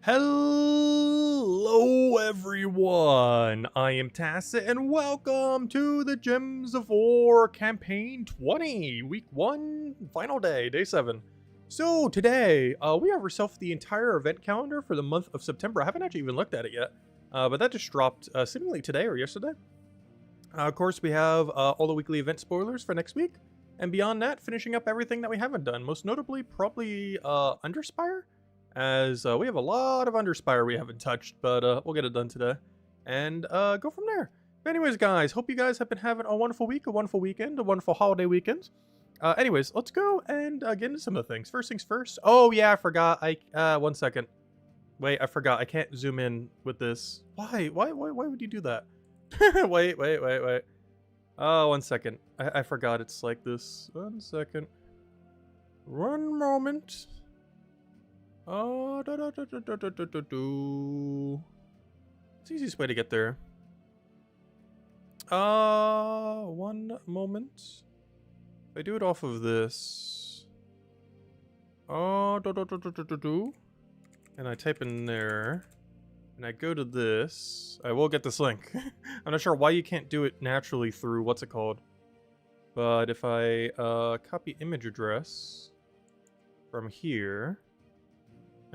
Hello everyone, I am Tacit and welcome to the Gems of War Campaign 20, Week 1, Final Day, Day 7. So today, we have ourselves the entire event calendar for the month of September. I haven't actually even looked at it yet, but that just dropped seemingly today or yesterday. Of course, we have all the weekly event spoilers for next week, and beyond that, finishing up everything that we haven't done, most notably probably Underspire, as we have a lot of Underspire we haven't touched, but we'll get it done today, and go from there. But anyways, guys, hope you guys have been having a wonderful week, a wonderful weekend, a wonderful holiday weekend. Anyways, let's go and get into some of the things. First things first. Oh yeah, I forgot. 1 second. Wait, I forgot. I can't zoom in with this. Why? Why would you do that? wait. Oh, 1 second. I forgot it's like this. 1 second. 1 moment. Oh, It's the easiest way to get there. 1 moment. If I do it off of this. Oh, and I type in there. And I go to this, I will get this link. I'm not sure why you can't do it naturally through, what's it called? But if I copy image address from here,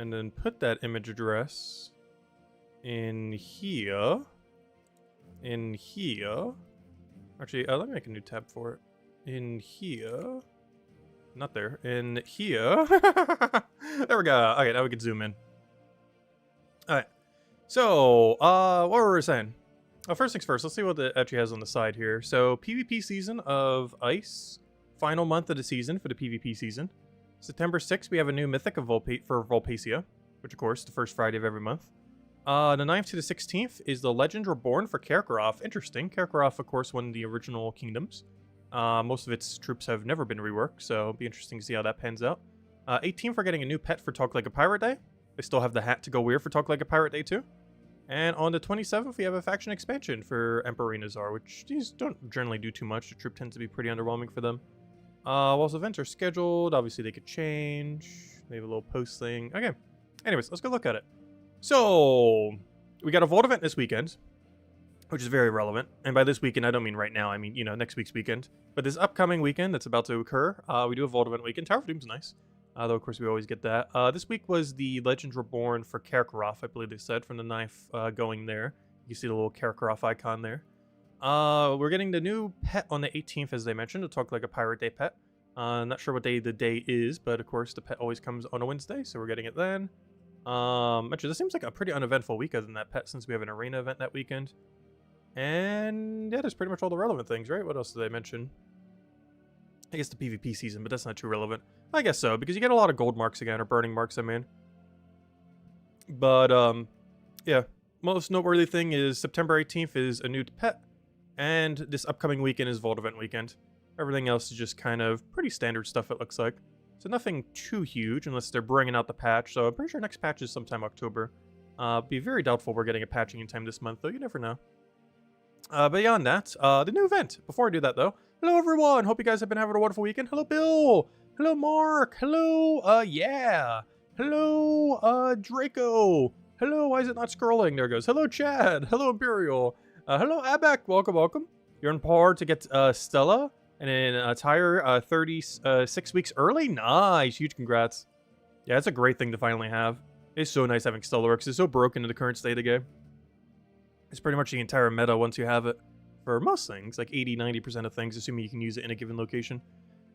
and then put that image address in here, actually, let me make a new tab for it. In here, not there, in here. There we go. Okay, now we can zoom in. Alright. So, what were we saying? First things first, let's see what it actually has on the side here. So, PvP season of Ice. Final month of the season for the PvP season. September 6th, we have a new mythic for Volpacia, which, of course, the first Friday of every month. The 9th to the 16th is the Legend Reborn for Karkaroth. Interesting. Karkaroth, of course, one of the original kingdoms. Most of its troops have never been reworked, so it'll be interesting to see how that pans out. 18th, we're getting a new pet for Talk Like a Pirate Day. They still have the hat to go weird for Talk Like a Pirate Day too. And on the 27th, we have a faction expansion for Emperor Renazar, which these don't generally do too much. The troop tends to be pretty underwhelming for them. Whilst events are scheduled, obviously they could change. They have a little post thing. Okay. Anyways, let's go look at it. So, we got a Vault event this weekend, which is very relevant. And by this weekend, I don't mean right now. I mean, you know, next week's weekend. But this upcoming weekend that's about to occur, we do a Vault event weekend. Tower of Doom's nice. Though, of course, we always get that. This week was the Legends Reborn for Karkaroth, I believe they said, from the knife going there. You see the little Karkaroth icon there. We're getting the new pet on the 18th, as they mentioned, to Talk Like a Pirate Day pet. Not sure what day the day is, but, of course, the pet always comes on a Wednesday, so we're getting it then. Actually, this seems like a pretty uneventful week other than that pet, since we have an arena event that weekend. And, yeah, that's pretty much all the relevant things, right? What else did they mention? I guess the PvP season, but that's not too relevant. I guess so, because you get a lot of gold marks again, or burning marks, I mean. But, yeah. Most noteworthy thing is September 18th is a new pet, and this upcoming weekend is Vault event weekend. Everything else is just kind of pretty standard stuff, it looks like. So nothing too huge, unless they're bringing out the patch, so I'm pretty sure next patch is sometime October. Be very doubtful we're getting a patching in time this month, though, you never know. Beyond that, the new event. Before I do that, though, hello everyone! Hope you guys have been having a wonderful weekend. Hello, Bill! Hello, Mark! Hello, yeah! Hello, Draco! Hello, why is it not scrolling? There it goes. Hello, Chad! Hello, Imperial! Hello, Abek! Welcome, welcome. You're in par to get Stella and an entire 36 weeks early? Nice! Huge congrats. Yeah, it's a great thing to finally have. It's so nice having Stellar Works. It's so broken in the current state of the game. It's pretty much the entire meta once you have it. For most things, like 80-90% of things, assuming you can use it in a given location.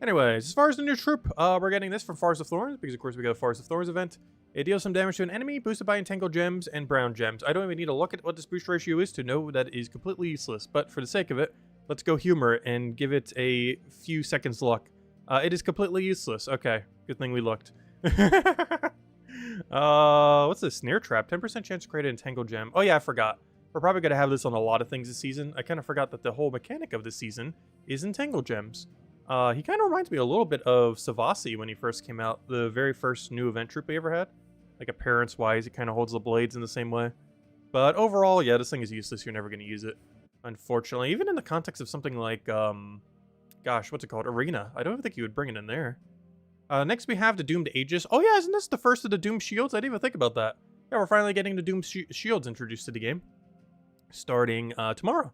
Anyways, as far as the new troop, we're getting this from Forest of Thorns, because of course we got a Forest of Thorns event. It deals some damage to an enemy, boosted by Entangled Gems and Brown Gems. I don't even need to look at what this boost ratio is to know that is completely useless, but for the sake of it, let's go humor it and give it a few seconds luck. It is completely useless. Okay, good thing we looked. What's this? Snare Trap, 10% chance to create an Entangled Gem. Oh yeah, I forgot. We're probably going to have this on a lot of things this season. I kind of forgot that the whole mechanic of this season is Entangled Gems. He kind of reminds me a little bit of Savasi when he first came out. The very first new event troop we ever had. Like appearance-wise, it kind of holds the blades in the same way. But overall, yeah, this thing is useless. You're never going to use it. Unfortunately, even in the context of something like, gosh, what's it called? Arena. I don't even think you would bring it in there. Next we have the Doomed Aegis. Oh yeah, isn't this the first of the Doomed Shields? I didn't even think about that. yeah, we're finally getting the Doomed shields introduced to the game, starting tomorrow.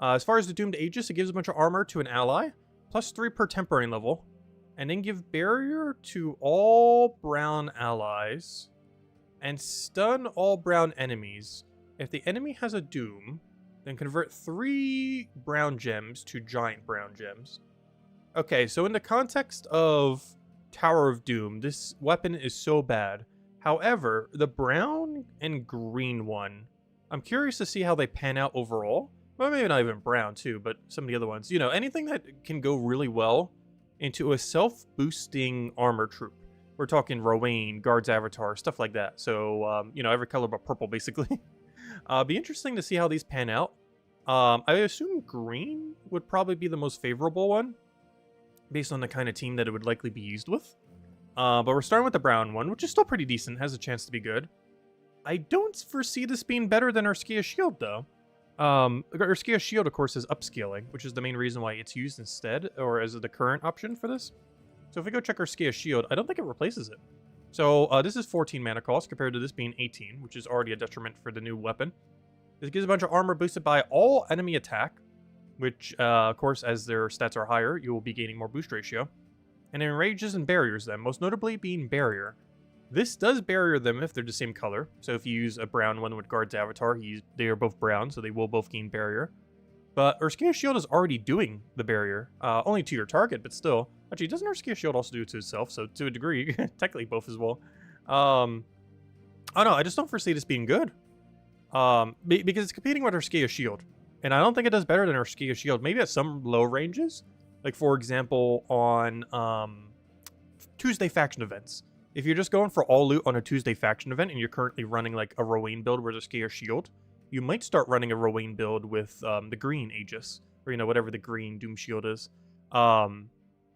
As far as the Doomed Aegis, it gives a bunch of armor to an ally, +3 per tempering level, and then give barrier to all brown allies, and stun all brown enemies. If the enemy has a Doom, then convert 3 brown gems to giant brown gems. Okay, so in the context of Tower of Doom, this weapon is so bad. However, the brown and green one, I'm curious to see how they pan out overall. Well, maybe not even brown too, but some of the other ones. You know, anything that can go really well into a self-boosting armor troop. We're talking Rowain, Guard's Avatar, stuff like that. So, you know, every color but purple, basically. Be interesting to see how these pan out. I assume green would probably be the most favorable one, based on the kind of team that it would likely be used with. But we're starting with the brown one, which is still pretty decent, has a chance to be good. I don't foresee this being better than Urskia Shield, though. Urskia Shield, of course, is upscaling, which is the main reason why it's used instead, or as the current option for this. So if we go check Urskia Shield, I don't think it replaces it. So this is 14 mana cost compared to this being 18, which is already a detriment for the new weapon. This gives a bunch of armor boosted by all enemy attack, which, of course, as their stats are higher, you will be gaining more boost ratio. And it enrages and barriers them, most notably being barrier. This does barrier them if they're the same color. So if you use a brown one with Guard's Avatar, they are both brown, so they will both gain barrier. But Urskia Shield is already doing the barrier, only to your target, but still. Actually, doesn't Urskia Shield also do it to itself? So to a degree, technically both as well. I don't know, I just don't foresee this being good. Because it's competing with Urskia Shield. And I don't think it does better than Urskia Shield. Maybe at some low ranges. Like, for example, on Tuesday faction events. If you're just going for all loot on a Tuesday faction event and you're currently running, like, a Rowain build with Urskia Shield, you might start running a Rowain build with the green Aegis. Or, you know, whatever the green Doom Shield is.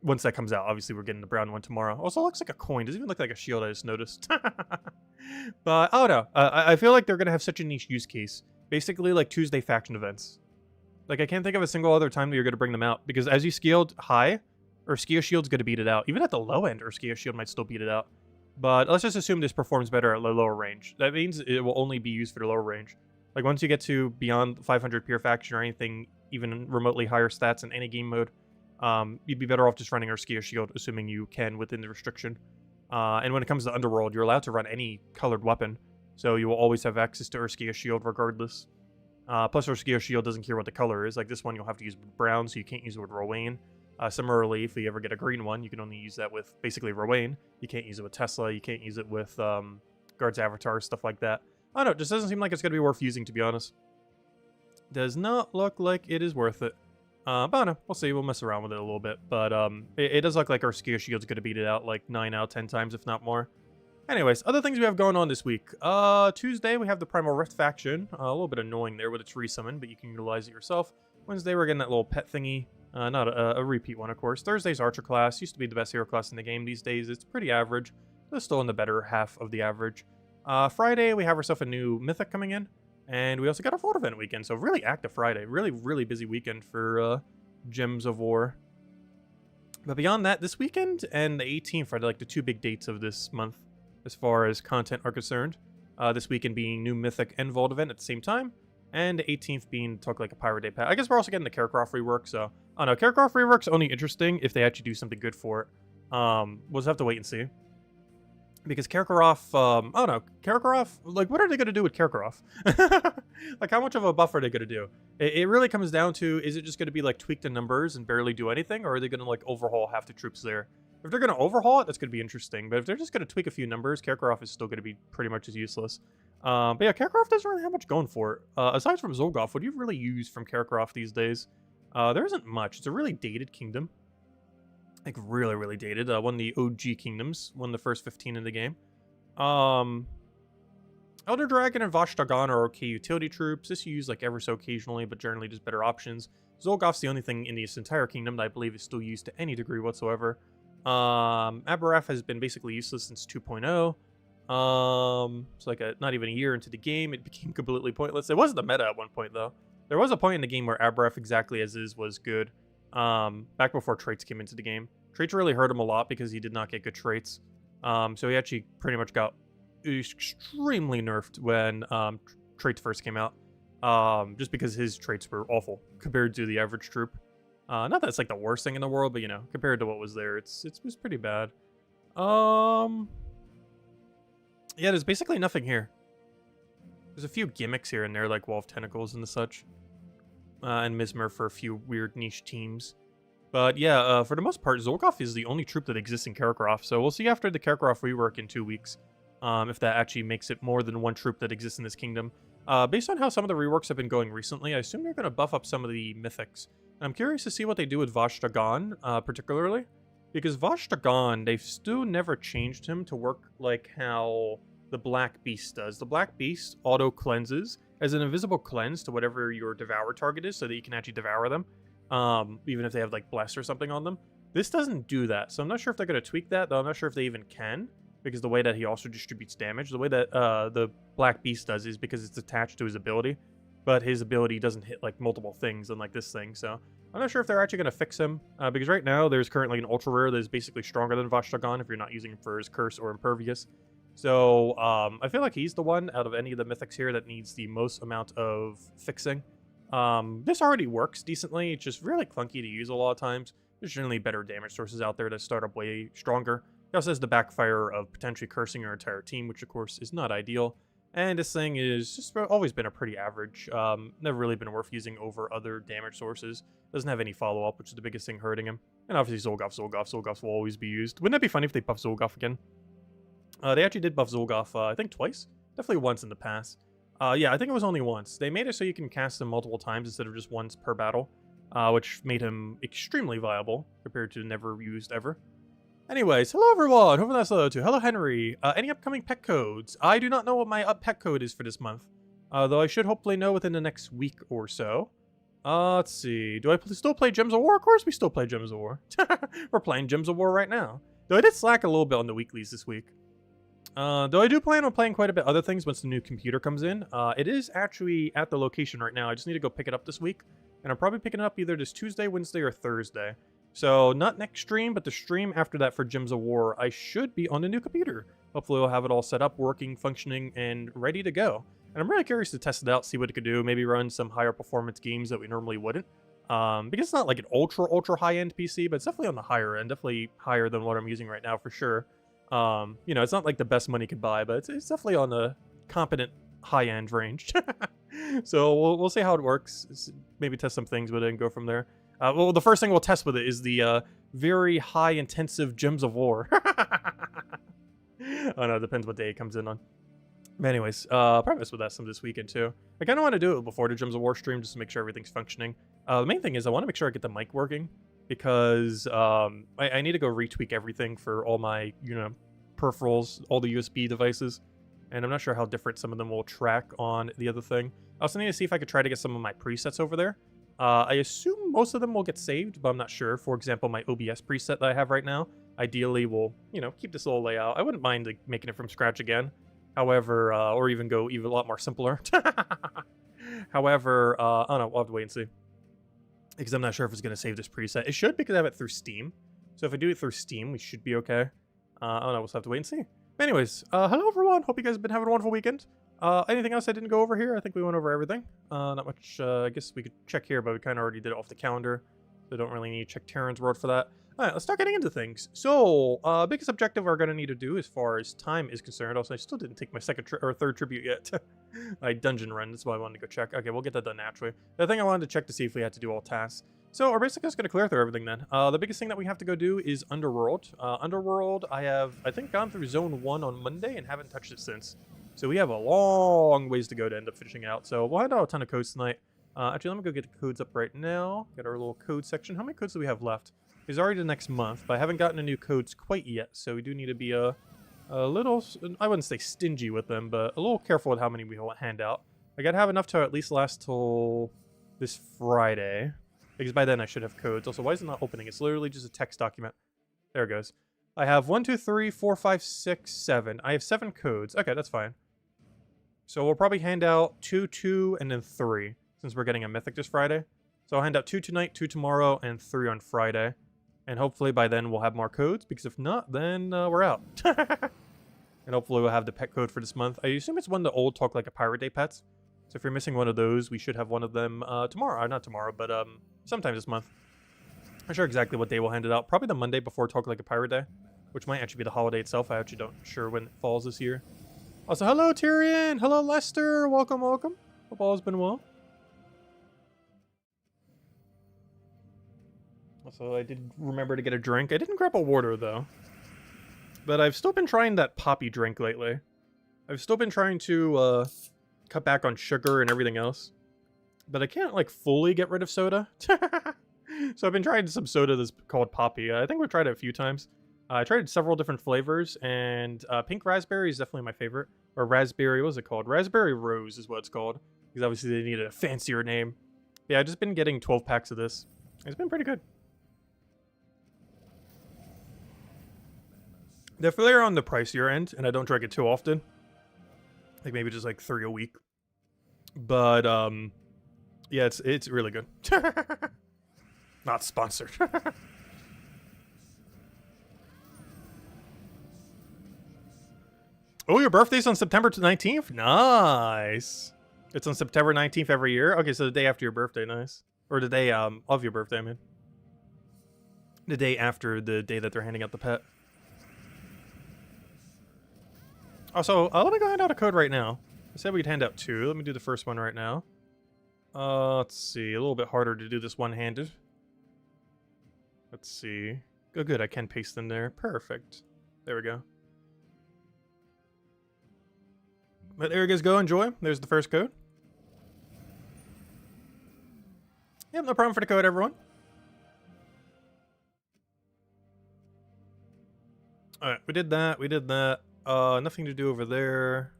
Once that comes out, obviously we're getting the brown one tomorrow. Also, it looks like a coin. Doesn't even look like a shield, I just noticed. But, I don't know. I feel like they're going to have such a niche use case. Basically, like Tuesday faction events. Like, I can't think of a single other time that you're going to bring them out. Because as you scaled high, Urskia Shield's going to beat it out. Even at the low end, Urskia Shield might still beat it out. But let's just assume this performs better at the lower range. That means it will only be used for the lower range. Like, once you get to beyond 500 pure faction or anything, even remotely higher stats in any game mode, you'd be better off just running Urskia Shield, assuming you can within the restriction. And when it comes to Underworld, you're allowed to run any colored weapon. So you will always have access to Urskia Shield regardless. Plus, Urskia Shield doesn't care what the color is. Like, this one you'll have to use with brown, so you can't use it with Rowain. Similarly, if you ever get a green one, you can only use that with, basically, Rowain. You can't use it with Tesla. You can't use it with Guard's Avatar, stuff like that. I don't know. It just doesn't seem like it's going to be worth using, to be honest. Does not look like it is worth it. But I don't know. We'll see. We'll mess around with it a little bit. But it does look like Urskia Shield's going to beat it out like 9 out of 10 times, if not more. Anyways, other things we have going on this week. Tuesday, we have the Primal Rift faction. A little bit annoying there with its resummon, but you can utilize it yourself. Wednesday, we're getting that little pet thingy. Not a repeat one, of course. Thursday's Archer class. Used to be the best hero class in the game. These days, it's pretty average. But it's still in the better half of the average. Friday, we have ourselves a new Mythic coming in. And we also got a Vault event weekend. So really active Friday. Really, really busy weekend for Gems of War. But beyond that, this weekend and the 18th are like the two big dates of this month as far as content are concerned. This weekend being new Mythic and Vault event at the same time. And the 18th being Talk Like a Pirate Day pack. I guess we're also getting the Karakroth rework, so... I don't know, Karakroth rework's only interesting if they actually do something good for it. We'll just have to wait and see. Because Karakroth, I don't know, Karakroth, like, what are they going to do with Karakroth? Like, how much of a buff are they going to do? It really comes down to, is it just going to be, like, tweak the numbers and barely do anything? Or are they going to, like, overhaul half the troops there? If they're going to overhaul it, that's going to be interesting. But if they're just going to tweak a few numbers, Karakroth is still going to be pretty much as useless. But yeah, Karakroth doesn't really have much going for it. Aside from Zolgoth, what do you really use from Karakroth these days? There isn't much. It's a really dated kingdom. Like, really, really dated. One of the OG kingdoms. One of the first 15 in the game. Elder Dragon and Vashtagan are okay utility troops. This you use, like, ever so occasionally, but generally just better options. Zolgoth's the only thing in this entire kingdom that I believe is still used to any degree whatsoever. Aberrath has been basically useless since 2.0. It's like not even a year into the game, it became completely pointless. It wasn't the meta at one point, though. There was a point in the game where Aberrath exactly as is was good. Back before traits came into the game. Traits really hurt him a lot because he did not get good traits. So he actually pretty much got extremely nerfed when traits first came out. Just because his traits were awful compared to the average troop. Not that it's like the worst thing in the world, but you know, compared to what was there, it was pretty bad. Yeah, there's basically nothing here. There's a few gimmicks here and there, like Wall of Tentacles and the such. And Mizmer for a few weird niche teams. But yeah, for the most part, Zolgoth is the only troop that exists in Kakarot. So we'll see after the Kakarot rework in 2 weeks, if that actually makes it more than one troop that exists in this kingdom. Based on how some of the reworks have been going recently, I assume they're going to buff up some of the mythics. I'm curious to see what they do with Vashta-Gan, particularly. Because Vashta-Gan, they've still never changed him to work like how the Black Beast does. The Black Beast auto-cleanses as an invisible cleanse to whatever your devour target is so that you can actually devour them. Even if they have like Bless or something on them. This doesn't do that, so I'm not sure if they're going to tweak that, though I'm not sure if they even can. Because the way that he also distributes damage, the way that the Black Beast does is because it's attached to his ability. But his ability doesn't hit like multiple things unlike this thing, so I'm not sure if they're actually going to fix him. Because right now there's currently an ultra rare that is basically stronger than Vashta-Gan if you're not using him for his curse or impervious. So I feel like he's the one out of any of the mythics here that needs the most amount of fixing. This already works decently, it's just really clunky to use a lot of times. There's generally better damage sources out there that start up way stronger. It also has the backfire of potentially cursing your entire team, which of course is not ideal. And this thing is just always been a pretty average. Never really been worth using over other damage sources. Doesn't have any follow-up, which is the biggest thing hurting him. And obviously Zolgoth will always be used. Wouldn't that be funny if they buff Zolgoth again? They actually did buff Zolgoth, I think twice? Definitely once in the past. Yeah, I think it was only once. They made it so you can cast him multiple times instead of just once per battle, which made him extremely viable compared to never used ever. Anyways, hello everyone, hopefully that's hello too. Hello Henry. Any upcoming pet codes? I do not know what my pet code is for this month, though I should hopefully know within the next week or so. Let's see. Do I still play Gems of War? Of course we still play Gems of War. We're playing Gems of War right now. Though I did slack a little bit on the weeklies this week. Though I do plan on playing quite a bit other things once the new computer comes in. It is actually at the location right now. I just need to go pick it up this week. And I'm probably picking it up either this Tuesday, Wednesday, or Thursday. So not next stream, but the stream after that for Gems of War, I should be on the new computer. Hopefully we'll have it all set up, working, functioning, and ready to go. And I'm really curious to test it out, see what it could do. Maybe run some higher performance games that we normally wouldn't. Because it's not like an ultra high-end PC, but it's definitely on the higher end. Definitely higher than what I'm using right now for sure. You know, it's not like the best money could buy, but it's definitely on the competent high-end range. So we'll see how it works. Maybe test some things with it and go from there. Well, the first thing we'll test with it is the very high-intensive Gems of War. Oh no, it depends what day it comes in on. But anyways, probably mess with that some this weekend too. I kind of want to do it before the Gems of War stream just to make sure everything's functioning. The main thing is I want to make sure I get the mic working. Because I need to go retweak everything for all my, you know, peripherals, all the USB devices. And I'm not sure how different some of them will track on the other thing. I also need to see if I could try to get some of my presets over there. I assume most of them will get saved, but I'm not sure. For example, my OBS preset that I have right now, ideally will, you know, keep this little layout. I wouldn't mind like, making it from scratch again. However, or even go even a lot more simpler. However, I don't know, we'll have to wait and see. Because I'm not sure if it's going to save this preset. It should, because I have it through Steam. So if I do it through Steam, we should be okay. I don't know, we'll just have to wait and see. Anyways, hello everyone. Hope you guys have been having a wonderful weekend. Anything else I didn't go over here? I think we went over everything. Not much, I guess we could check here, but we kind of already did it off the calendar. So don't really need to check Terran's World for that. Alright, let's start getting into things. So, biggest objective we're going to need to do as far as time is concerned. Also, I still didn't take my third tribute yet. My dungeon run, that's why I wanted to go check. Okay, we'll get that done naturally. The thing I wanted to check to see if we had to do all tasks. So, we're basically just going to clear through everything then. The biggest thing that we have to go do is Underworld. Underworld, I have, I think, gone through Zone 1 on Monday and haven't touched it since. So we have a long ways to go to end up finishing it out. So we'll hand out a ton of codes tonight. Actually, let me go get the codes up right now. Get our little code section. How many codes do we have left? It's already the next month, but I haven't gotten the new codes quite yet. So we do need to be a little, I wouldn't say stingy with them, but a little careful with how many we hand out. I gotta have enough to at least last till this Friday. Because by then I should have codes. Also, why is it not opening? It's literally just a text document. There it goes. I have 1, 2, 3, 4, 5, 6, 7. I have 7 codes. Okay, that's fine. So we'll probably hand out 2, 2, and then 3. Since we're getting a mythic this Friday. So I'll hand out 2 tonight, 2 tomorrow, and 3 on Friday. And hopefully by then we'll have more codes. Because if not, then we're out. And hopefully we'll have the pet code for this month. I assume it's one of the old Talk Like a Pirate Day pets. So if you're missing one of those, we should have one of them tomorrow. Not tomorrow, but sometime this month. I'm not sure exactly what day we'll hand it out. Probably the Monday before Talk Like a Pirate Day, which might actually be the holiday itself. I actually don't sure when it falls this year. Also, hello Tyrion! Hello Lester! Welcome, welcome. Hope all has been well. Also, I did remember to get a drink. I didn't grab a water, though. But I've still been trying that poppy drink lately. I've still been trying to cut back on sugar and everything else. But I can't, like, fully get rid of soda. So I've been trying some soda that's called Poppy. I think we've tried it a few times. I tried several different flavors, and pink raspberry is definitely my favorite. Or raspberry, what was it called? Raspberry Rose is what it's called. Because obviously they needed a fancier name. Yeah, I've just been getting 12 packs of this. It's been pretty good. Definitely on the pricier end, and I don't drink it too often. Like maybe just like 3 a week. But yeah, it's really good. Not sponsored. Oh, your birthday's on September 19th? Nice. It's on September 19th every year? Okay, so the day after your birthday, nice. Or the day of your birthday, I mean. The day after the day that they're handing out the pet. Also, let me go hand out a code right now. I said we'd hand out 2. Let me do the first one right now. Let's see. A little bit harder to do this one-handed. Let's see. Oh, good. I can paste them there. Perfect. There we go. But there you guys go. Enjoy. There's the first code. Yep, no problem for the code, everyone. Alright, we did that. We did that. Nothing to do over there.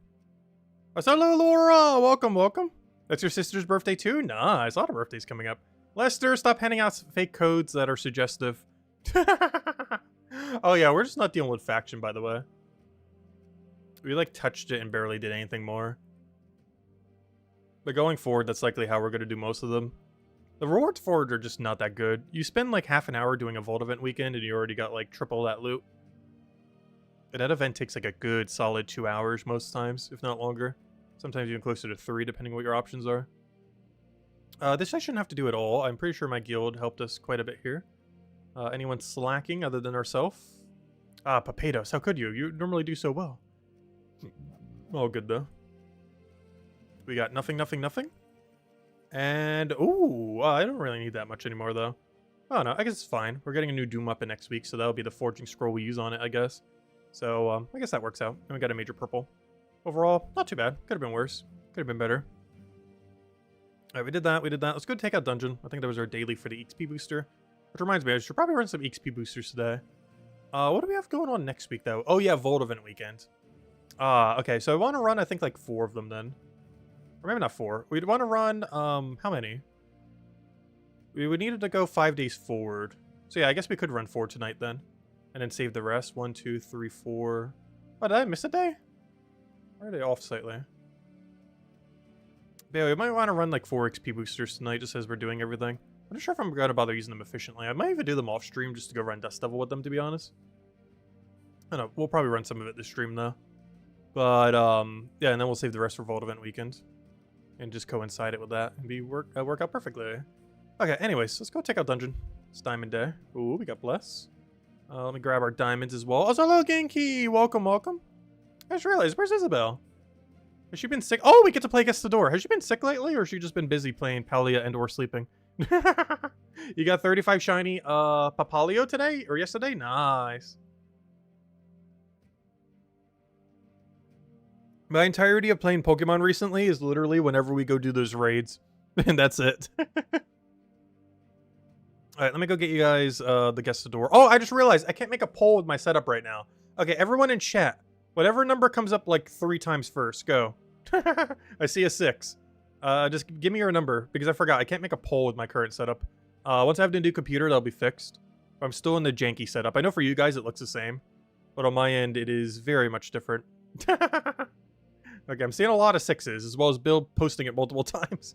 Oh, so hello, Laura! Welcome, welcome. That's your sister's birthday too? Nice. A lot of birthdays coming up. Lester, stop handing out fake codes that are suggestive. Oh yeah, we're just not dealing with faction, by the way. We like touched it and barely did anything more. But going forward, that's likely how we're going to do most of them. The rewards for it are just not that good. You spend like half an hour doing a Vault event weekend and you already got like triple that loot. But that event takes like a good solid 2 hours most times, if not longer. Sometimes even closer to 3, depending what your options are. This I shouldn't have to do at all. I'm pretty sure my guild helped us quite a bit here. Anyone slacking other than ourselves? Ah, Papados, how could you? You normally do so well. All good, though. We got nothing, nothing, nothing. And, ooh, I don't really need that much anymore, though. Oh, no, I guess it's fine. We're getting a new Doom weapon next week, so that'll be the forging scroll we use on it, I guess. So, I guess that works out. And we got a major purple. Overall, not too bad. Could have been worse. Could have been better. Alright, we did that, we did that. Let's go take out Dungeon. I think that was our daily for the XP booster. Which reminds me, I should probably run some XP boosters today. What do we have going on next week, though? Oh, yeah, Vault event weekend. Okay, so I want to run, I think, like 4 of them, then. Or maybe not 4. We'd want to run, how many? We would need it to go 5 days forward. So, yeah, I guess we could run 4 tonight, then. And then save the rest. 1, 2, 3, 4. Oh, did I miss a day? Or are they off slightly? But yeah, we might want to run like 4 XP boosters tonight just as we're doing everything. I'm not sure if I'm going to bother using them efficiently. I might even do them off stream just to go run Dust Devil with them, to be honest. I don't know. We'll probably run some of it this stream, though. But, yeah, and then we'll save the rest for Vault event weekend. And just coincide it with that and work out perfectly. Okay, anyways, let's go take out Dungeon. It's Diamond Day. Ooh, we got Bless. Let me grab our diamonds as well. Oh, hello, Genki! Welcome, welcome. I just realized, where's Isabel? Has she been sick? Oh, we get to play Against the Door. Has she been sick lately, or has she just been busy playing Palia and or sleeping? You got 35 shiny Papalio today? Or yesterday? Nice. My entirety of playing Pokemon recently is literally whenever we go do those raids. And that's it. Alright, let me go get you guys the Against the Door. Oh, I just realized I can't make a poll with my setup right now. Okay, everyone in chat. Whatever number comes up like 3 times first, go. I see a 6. Just give me your number, because I forgot. I can't make a poll with my current setup. Once I have the new computer, that'll be fixed. I'm still in the janky setup. I know for you guys it looks the same, but on my end it is very much different. Okay, I'm seeing a lot of 6s, as well as Bill posting it multiple times.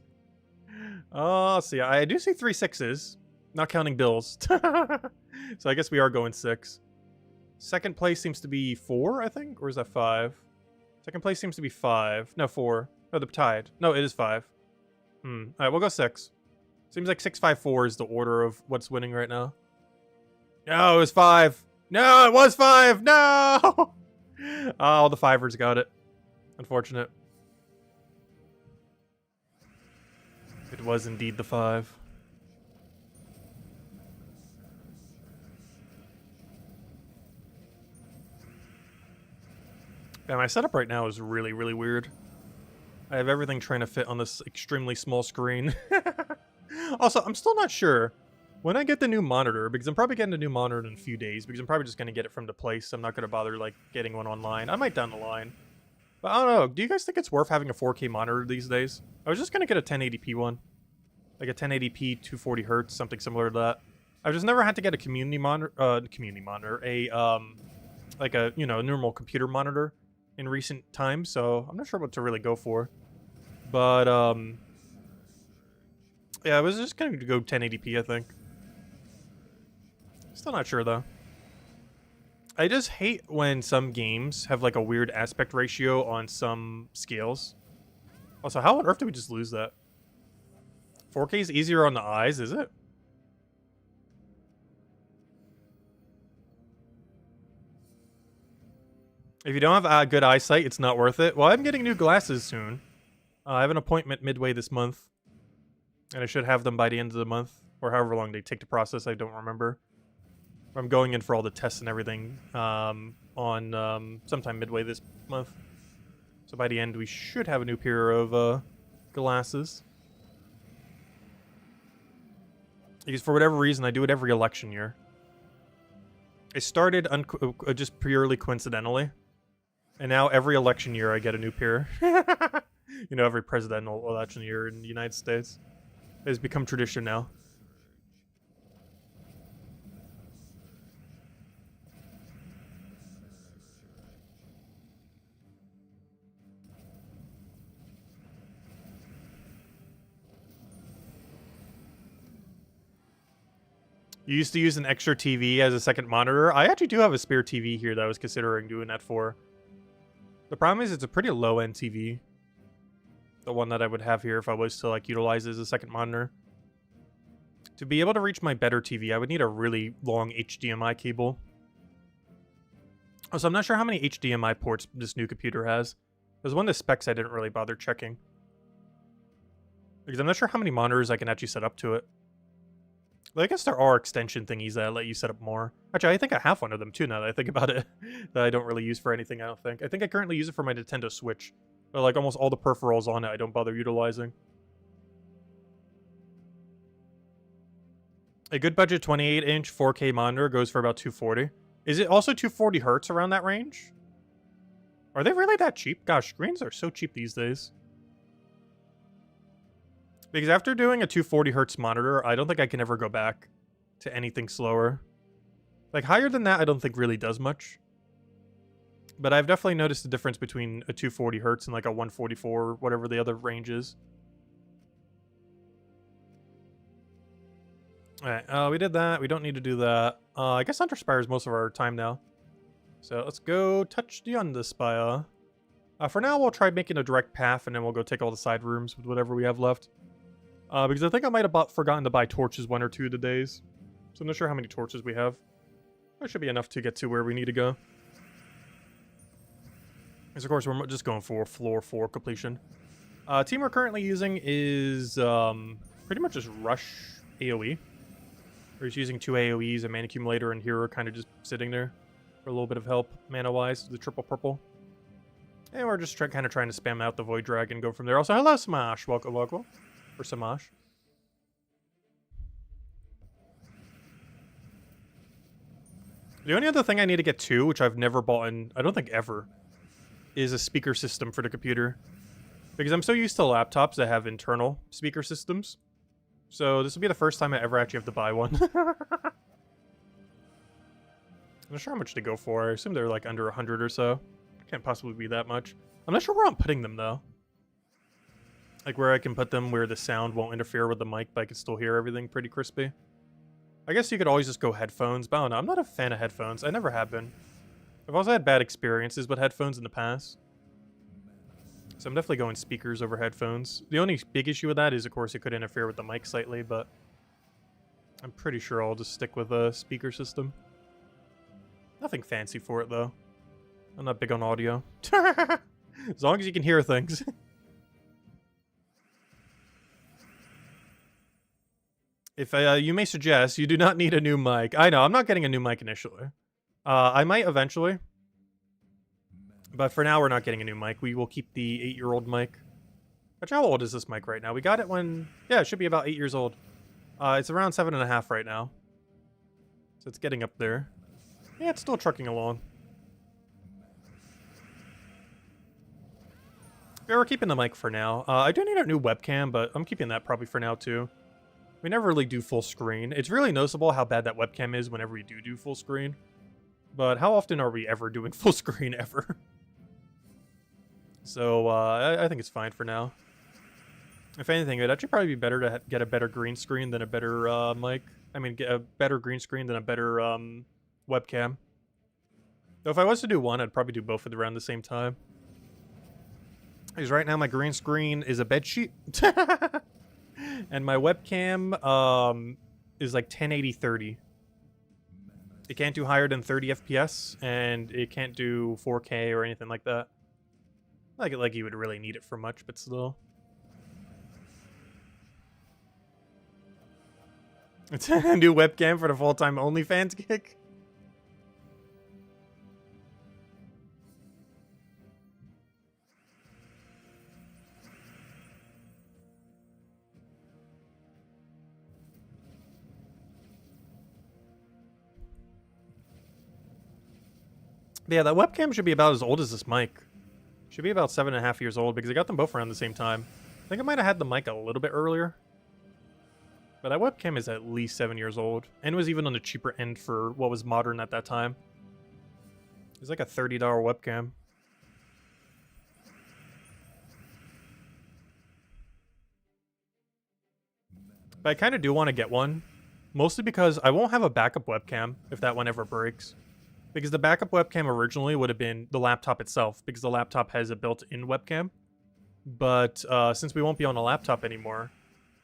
Let's see. I do see 3 6s, not counting Bill's. So I guess we are going 6. Second place seems to be 4, I think? Or is that 5? Second place seems to be 5. No, 4. No, they're tied. No, it is 5. Alright, we'll go 6. Seems like 6-5-4 is the order of what's winning right now. No, it was 5. No, it was 5. No! Oh, the fivers got it. Unfortunate. It was indeed the 5. Yeah, my setup right now is really, really weird. I have everything trying to fit on this extremely small screen. Also, I'm still not sure when I get the new monitor, because I'm probably getting a new monitor in a few days, because I'm probably just going to get it from the place. I'm not going to bother, like, getting one online. I might down the line. But I don't know. Do you guys think it's worth having a 4K monitor these days? I was just going to get a 1080p one. Like a 1080p, 240 hertz, something similar to that. I've just never had to get a community monitor, like a, you know, normal computer monitor in recent times, so I'm not sure what to really go for. But, yeah, I was just going to go 1080p, I think. Still not sure, though. I just hate when some games have, like, a weird aspect ratio on some scales. Also, how on earth did we just lose that? 4K is easier on the eyes, is it? If you don't have good eyesight, it's not worth it. Well, I'm getting new glasses soon. I have an appointment midway this month. And I should have them by the end of the month. Or however long they take to process, I don't remember. I'm going in for all the tests and everything on sometime midway this month. So by the end, we should have a new pair of glasses. Because for whatever reason, I do it every election year. I started just purely coincidentally. And now every election year I get a new pair. You know, every presidential election year in the United States. It has become tradition now. You used to use an extra TV as a second monitor. I actually do have a spare TV here that I was considering doing that for. The problem is it's a pretty low-end TV. The one that I would have here if I was to like utilize it as a second monitor. To be able to reach my better TV, I would need a really long HDMI cable. Also, I'm not sure how many HDMI ports this new computer has. There's one of the specs I didn't really bother checking. Because I'm not sure how many monitors I can actually set up to it. Well, I guess there are extension thingies that let you set up more. Actually, I think I have one of them too now that I think about it. That I don't really use for anything, I don't think. I think I currently use it for my Nintendo Switch. But like almost all the peripherals on it I don't bother utilizing. A good budget 28-inch 4K monitor goes for about $240. Is it also 240 hertz around that range? Are they really that cheap? Gosh, screens are so cheap these days. Because after doing a 240 hertz monitor, I don't think I can ever go back to anything slower. Like, higher than that, I don't think really does much. But I've definitely noticed the difference between a 240 hertz and like a 144, whatever the other range is. Alright, we did that. We don't need to do that. I guess Hunter Spire is most of our time now. So let's go touch the Underspire. For now, we'll try making a direct path, and then we'll go take all the side rooms with whatever we have left. Because I think I might have forgotten to buy torches one or two of the days. So I'm not sure how many torches we have. That should be enough to get to where we need to go. Because, of course, we're just going for floor 4 completion. Team we're currently using is pretty much just Rush AoE. We're just using 2 AoEs, a Mana Accumulator, and Hero kind of just sitting there for a little bit of help mana-wise, the triple purple. And we're just kind of trying to spam out the Void Dragon and go from there. Also, hello, Smash. Welcome, welcome. For Samash. The only other thing I need to get to, which I've never bought in, I don't think ever, is a speaker system for the computer. Because I'm so used to laptops that have internal speaker systems. So this will be the first time I ever actually have to buy one. I'm not sure how much they go for. I assume they're like under 100 or so. Can't possibly be that much. I'm not sure where I'm putting them though. Like where I can put them where the sound won't interfere with the mic, but I can still hear everything pretty crispy. I guess you could always just go headphones, but I don't know. I'm not a fan of headphones. I never have been. I've also had bad experiences with headphones in the past. So I'm definitely going speakers over headphones. The only big issue with that is, of course, it could interfere with the mic slightly, but I'm pretty sure I'll just stick with a speaker system. Nothing fancy for it, though. I'm not big on audio. As long as you can hear things. If you may suggest, you do not need a new mic. I know, I'm not getting a new mic initially. I might eventually. But for now, we're not getting a new mic. We will keep the 8-year-old mic. Actually, how old is this mic right now? We got it when... Yeah, it should be about 8 years old. It's around 7.5 right now. So it's getting up there. Yeah, it's still trucking along. Yeah, we're keeping the mic for now. I do need a new webcam, but I'm keeping that probably for now, too. We never really do full screen. It's really noticeable how bad that webcam is whenever we do full screen. But how often are we ever doing full screen ever? So, I think it's fine for now. If anything, it'd actually probably be better to get a better green screen than a better mic. I mean, get a better green screen than a better webcam. Though if I was to do one, I'd probably do both around the same time. Because right now my green screen is a bedsheet. And my webcam is like 1080-30. It can't do higher than 30 FPS, and it can't do 4K or anything like that. Like you would really need it for much, but still. It's a new webcam for the full-time OnlyFans gig. Yeah, that webcam should be about as old as this mic. Should be about 7.5 years old because I got them both around the same time. I think I might have had the mic a little bit earlier. But that webcam is at least 7 years old. And was even on the cheaper end for what was modern at that time. It was like a $30 webcam. But I kind of do want to get one. Mostly because I won't have a backup webcam if that one ever breaks. Because the backup webcam originally would have been the laptop itself, because the laptop has a built-in webcam. But since we won't be on a laptop anymore,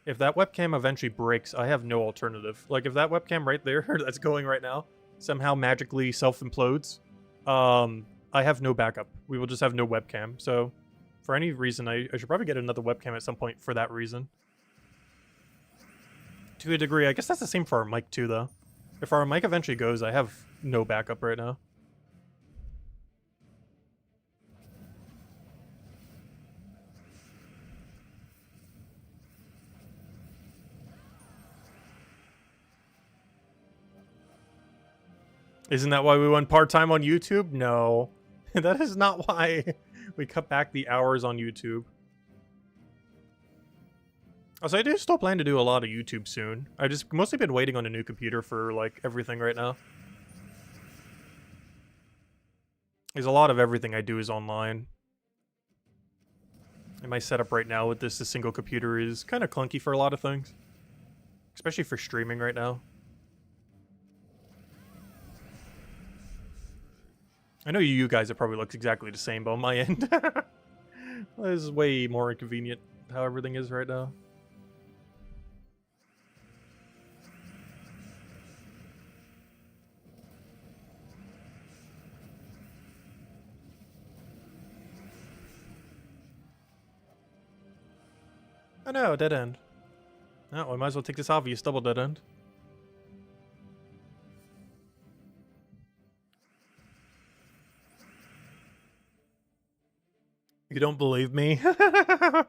if that webcam eventually breaks, I have no alternative. Like, if that webcam right there that's going right now somehow magically self-implodes, I have no backup. We will just have no webcam. So, for any reason, I should probably get another webcam at some point for that reason. To a degree, I guess that's the same for our mic too, though. If our mic eventually goes, I have no backup right now. Isn't that why we went part-time on YouTube? No. That is not why we cut back the hours on YouTube. Also, I do still plan to do a lot of YouTube soon. I've just mostly been waiting on a new computer for, like, everything right now. Because a lot of everything I do is online. And my setup right now with this single computer is kind of clunky for a lot of things. Especially for streaming right now. I know you guys, it probably looks exactly the same, but on my end, this is way more inconvenient how everything is right now. Oh no, dead end. Oh, I might as well take this obvious double dead end. You don't believe me? Oh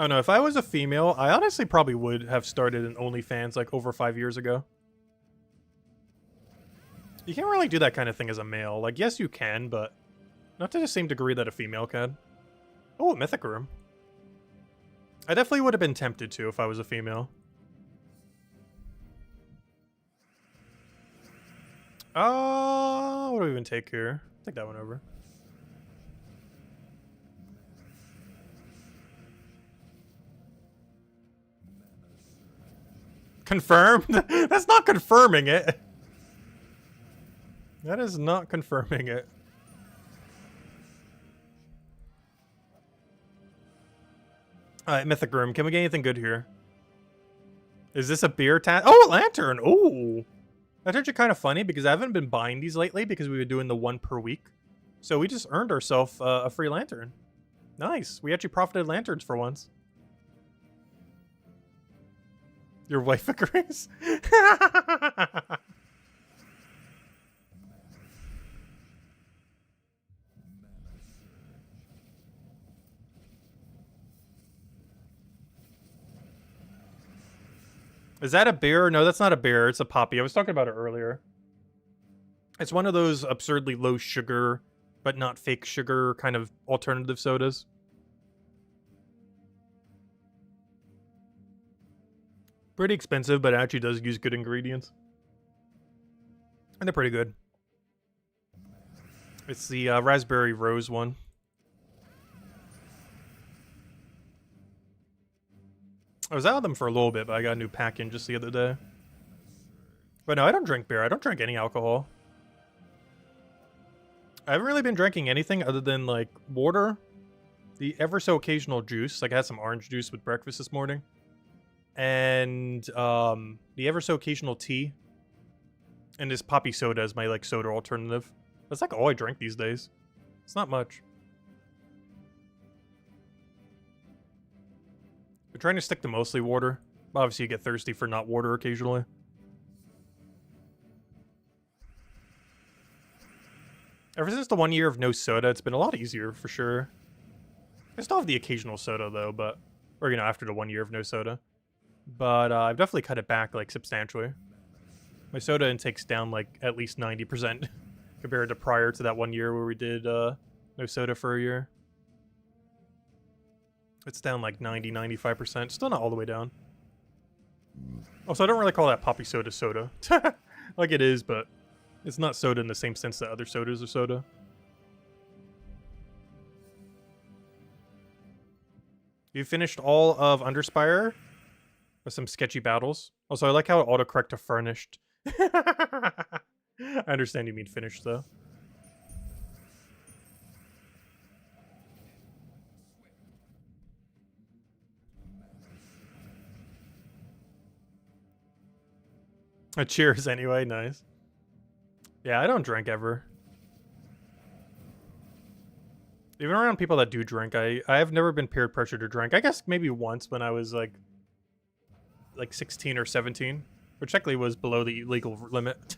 no, if I was a female, I honestly probably would have started an OnlyFans like over 5 years ago. You can't really do that kind of thing as a male. Like, yes, you can, but not to the same degree that a female can. Oh, a mythic room. I definitely would have been tempted to if I was a female. What do we even take here? Take that one over. Confirmed? That's not confirming it. That is not confirming it. Alright, Mythic Room. Can we get anything good here? Is this a beer Oh, a lantern! Ooh! That's actually kind of funny because I haven't been buying these lately because we've been doing the one per week. So we just earned ourselves a free lantern. Nice. We actually profited lanterns for once. Your wife agrees? Is that a beer? No, that's not a beer. It's a poppy. I was talking about it earlier. It's one of those absurdly low sugar, but not fake sugar kind of alternative sodas. Pretty expensive, but it actually does use good ingredients. And they're pretty good. It's the raspberry rose one. I was out of them for a little bit, but I got a new pack in just the other day. But no, I don't drink beer. I don't drink any alcohol. I haven't really been drinking anything other than, like, water. The ever so occasional juice. Like, I had some orange juice with breakfast this morning. And, the ever so occasional tea. And this poppy soda is my, like, soda alternative. That's, like, all I drink these days. It's not much. I'm trying to stick to mostly water. Obviously, you get thirsty for not water occasionally. Ever since the 1 year of no soda, it's been a lot easier, for sure. I still have the occasional soda, though, but... Or, you know, after the 1 year of no soda. But, I've definitely cut it back, like, substantially. My soda intake's down, like, at least 90% compared to prior to that 1 year where we did, no soda for a year. It's down, like, 90-95%. Still not all the way down. Also, I don't really call that poppy soda soda. Like, it is, but... It's not soda in the same sense that other sodas are soda. You finished all of Underspire with some sketchy battles. Also, I like how it autocorrect to furnished. I understand you mean finished, though. Cheers, anyway. Nice. Yeah, I don't drink ever. Even around people that do drink, I have never been peer pressured to drink. I guess maybe once when I was like 16 or 17, which technically was below the legal limit.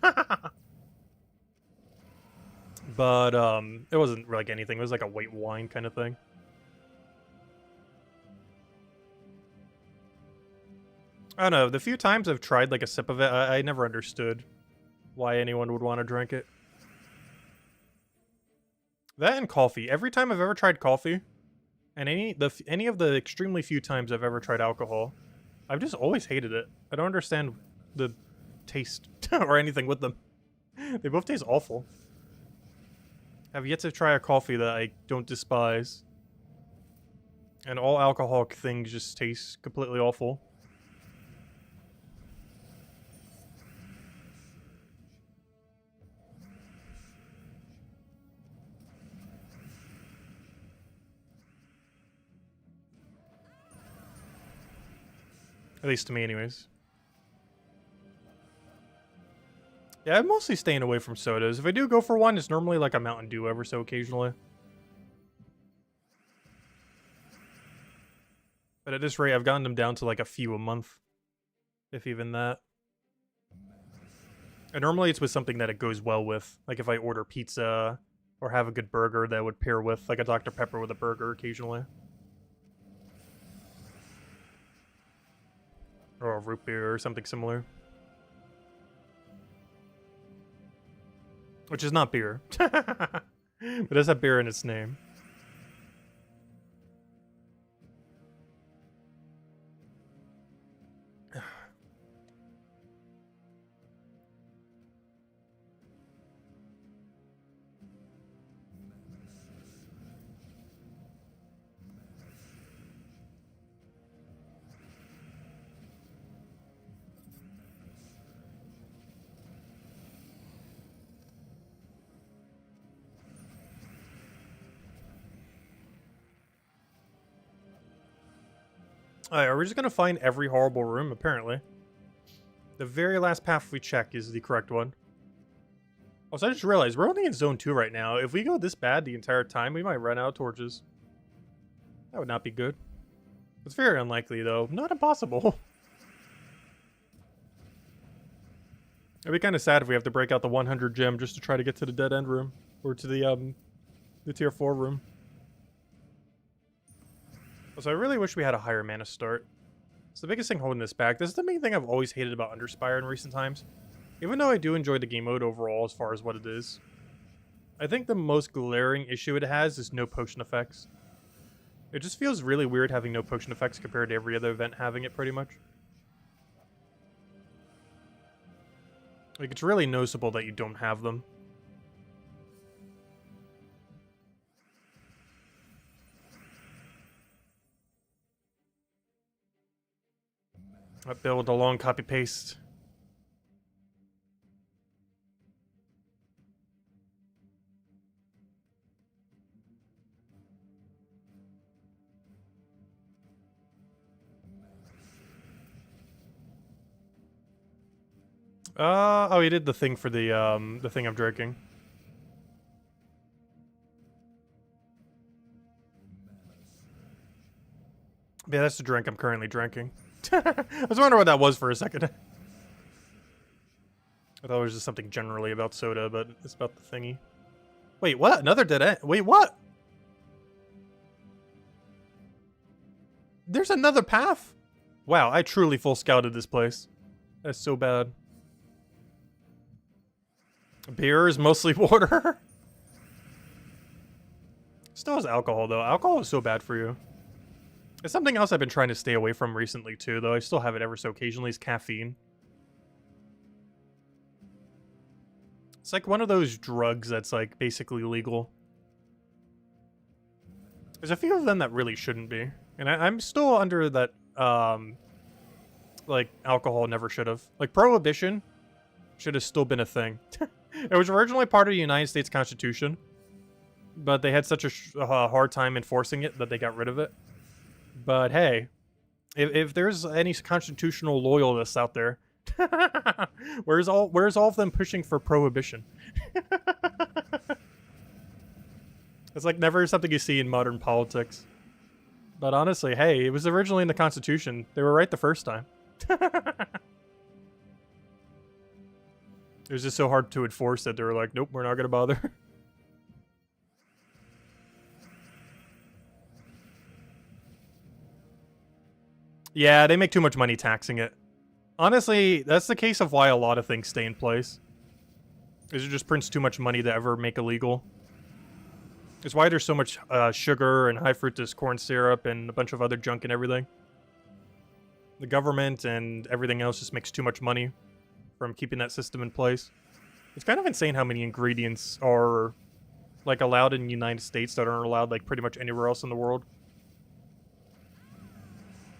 But it wasn't like anything. It was like a white wine kind of thing. I don't know. The few times I've tried like a sip of it, I never understood why anyone would want to drink it. That and coffee. Every time I've ever tried coffee, and any of the extremely few times I've ever tried alcohol, I've just always hated it. I don't understand the taste or anything with them. They both taste awful. I've yet to try a coffee that I don't despise. And all alcoholic things just taste completely awful. At least to me, anyways. Yeah, I'm mostly staying away from sodas. If I do go for one, it's normally like a Mountain Dew ever so occasionally. But at this rate, I've gotten them down to like a few a month. If even that. And normally it's with something that it goes well with. Like if I order pizza or have a good burger that would pair with like a Dr. Pepper with a burger occasionally. Or a root beer or something similar. Which is not beer. But it does have beer in its name. Alright, are we just gonna find every horrible room? Apparently. The very last path we check is the correct one. Also, I just realized we're only in zone 2 right now. If we go this bad the entire time, we might run out of torches. That would not be good. It's very unlikely, though. Not impossible. It'd be kind of sad if we have to break out the 100 gem just to try to get to the dead end room. Or to the tier 4 room. Also, I really wish we had a higher mana start. It's the biggest thing holding this back. This is the main thing I've always hated about Underspire in recent times. Even though I do enjoy the game mode overall as far as what it is. I think the most glaring issue it has is no potion effects. It just feels really weird having no potion effects compared to every other event having it pretty much. Like, it's really noticeable that you don't have them. I build a long copy paste. Oh, he did the thing for the thing I'm drinking. Yeah, that's the drink I'm currently drinking. I was wondering what that was for a second. I thought it was just something generally about soda, but it's about the thingy. Wait, what? Another dead end? Wait, what? There's another path? Wow, I truly full scouted this place. That's so bad. Beer is mostly water. Still has alcohol, though. Alcohol is so bad for you. It's something else I've been trying to stay away from recently, too, though I still have it ever so occasionally, is caffeine. It's like one of those drugs that's, like, basically legal. There's a few of them that really shouldn't be. And I'm still under that, like, alcohol never should have. Like, Prohibition should have still been a thing. It was originally part of the United States Constitution, but they had such a hard time enforcing it that they got rid of it. But hey, if there's any constitutional loyalists out there, where's all of them pushing for prohibition? It's like never something you see in modern politics. But honestly, hey, it was originally in the Constitution. They were right the first time. It was just so hard to enforce that they were like, nope, we're not gonna bother. Yeah, they make too much money taxing it. Honestly, that's the case of why a lot of things stay in place. Is it just prints too much money to ever make illegal. It's why there's so much sugar and high fructose corn syrup and a bunch of other junk and everything. The government and everything else just makes too much money from keeping that system in place. It's kind of insane how many ingredients are like allowed in the United States that aren't allowed like pretty much anywhere else in the world.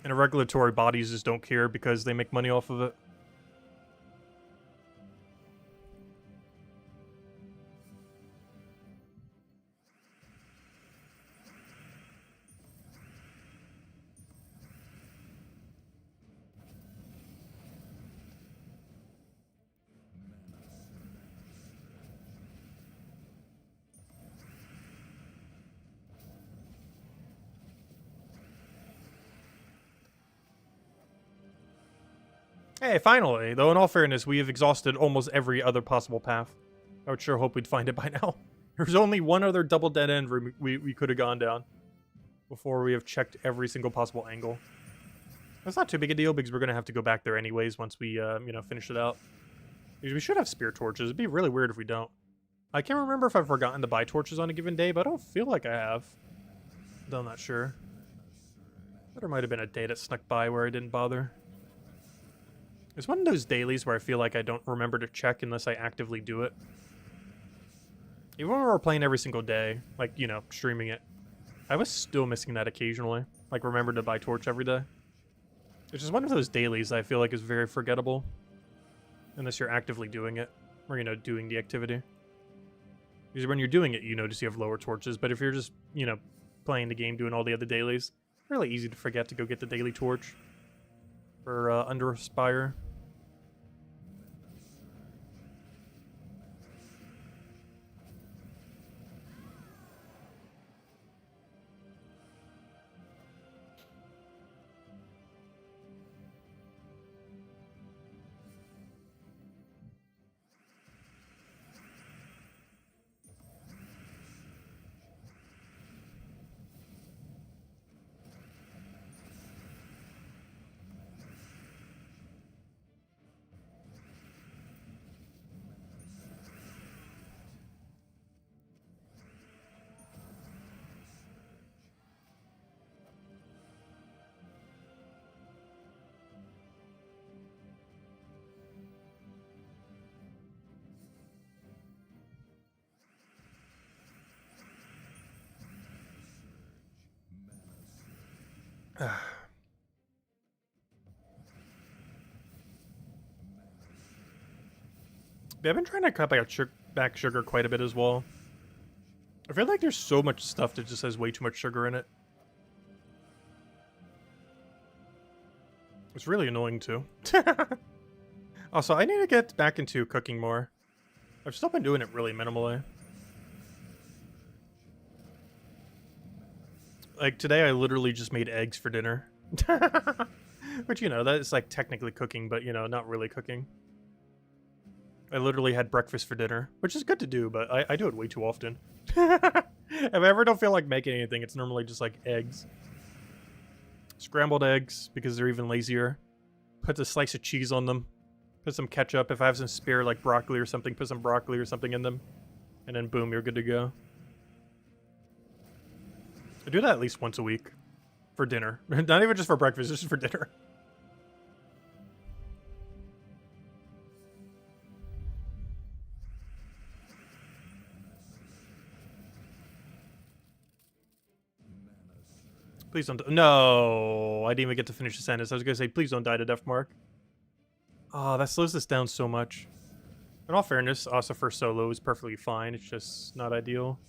And the regulatory bodies just don't care because they make money off of it. Hey, finally! Though in all fairness, we have exhausted almost every other possible path. I would sure hope we'd find it by now. There's only one other double dead end room we could have gone down before we have checked every single possible angle. That's not too big a deal because we're going to have to go back there anyways once we, you know, finish it out. Because we should have spear torches. It'd be really weird if we don't. I can't remember if I've forgotten to buy torches on a given day, but I don't feel like I have. Though I'm not sure. There might have been a day that snuck by where I didn't bother. It's one of those dailies where I feel like I don't remember to check unless I actively do it. Even when we're playing every single day, like, you know, streaming it, I was still missing that occasionally. Like, remember to buy torch every day. It's just one of those dailies I feel like is very forgettable. Unless you're actively doing it. Or, you know, doing the activity. Because when you're doing it, you notice you have lower torches. But if you're just, you know, playing the game, doing all the other dailies, Really easy to forget to go get the daily torch for Under Spire. I've been trying to cut back sugar quite a bit as well. I feel like there's so much stuff that just has way too much sugar in it. It's really annoying too. Also, I need to get back into cooking more. I've still been doing it really minimally. Like today I literally just made eggs for dinner. Which, you know, that's like technically cooking, but you know, not really cooking. I literally had breakfast for dinner, which is good to do, but I do it way too often. If I ever don't feel like making anything, it's normally just like eggs. Scrambled eggs, because they're even lazier. Put a slice of cheese on them. Put some ketchup. If I have some spare, like broccoli or something, put some broccoli or something in them. And then boom, you're good to go. I do that at least once a week. For dinner. Not even just for breakfast, just for dinner. Please don't. No, I didn't even get to finish the sentence. I was gonna say, please don't die to Death Mark. Oh, that slows this down so much. In all fairness, also for solo is perfectly fine. It's just not ideal.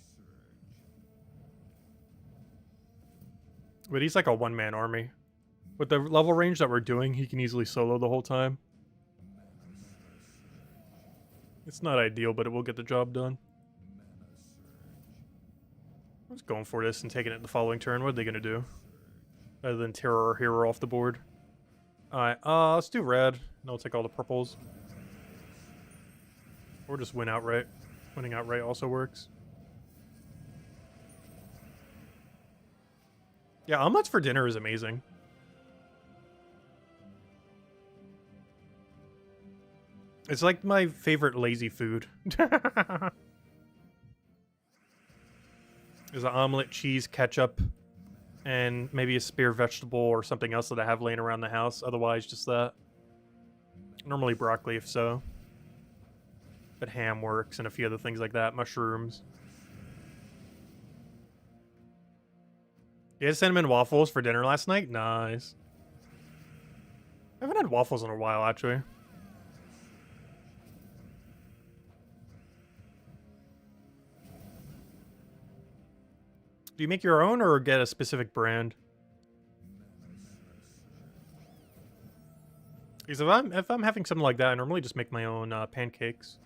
But he's like a one-man army. With the level range that we're doing, he can easily solo the whole time. It's not ideal, but it will get the job done. I was going for this and taking it the following turn. What are they going to do? Other than tear our hero off the board. Alright, let's do red. And I'll take all the purples. Or just win outright. Winning outright also works. Yeah, omelets for dinner is amazing. It's like my favorite lazy food. Is an omelet, cheese, ketchup, and maybe a spare vegetable or something else that I have laying around the house. Otherwise, just that. Normally broccoli, if so. But ham works and a few other things like that. Mushrooms. You had cinnamon waffles for dinner last night? Nice. I haven't had waffles in a while, actually. Do you make your own or get a specific brand? Because if I'm having something like that, I normally just make my own pancakes.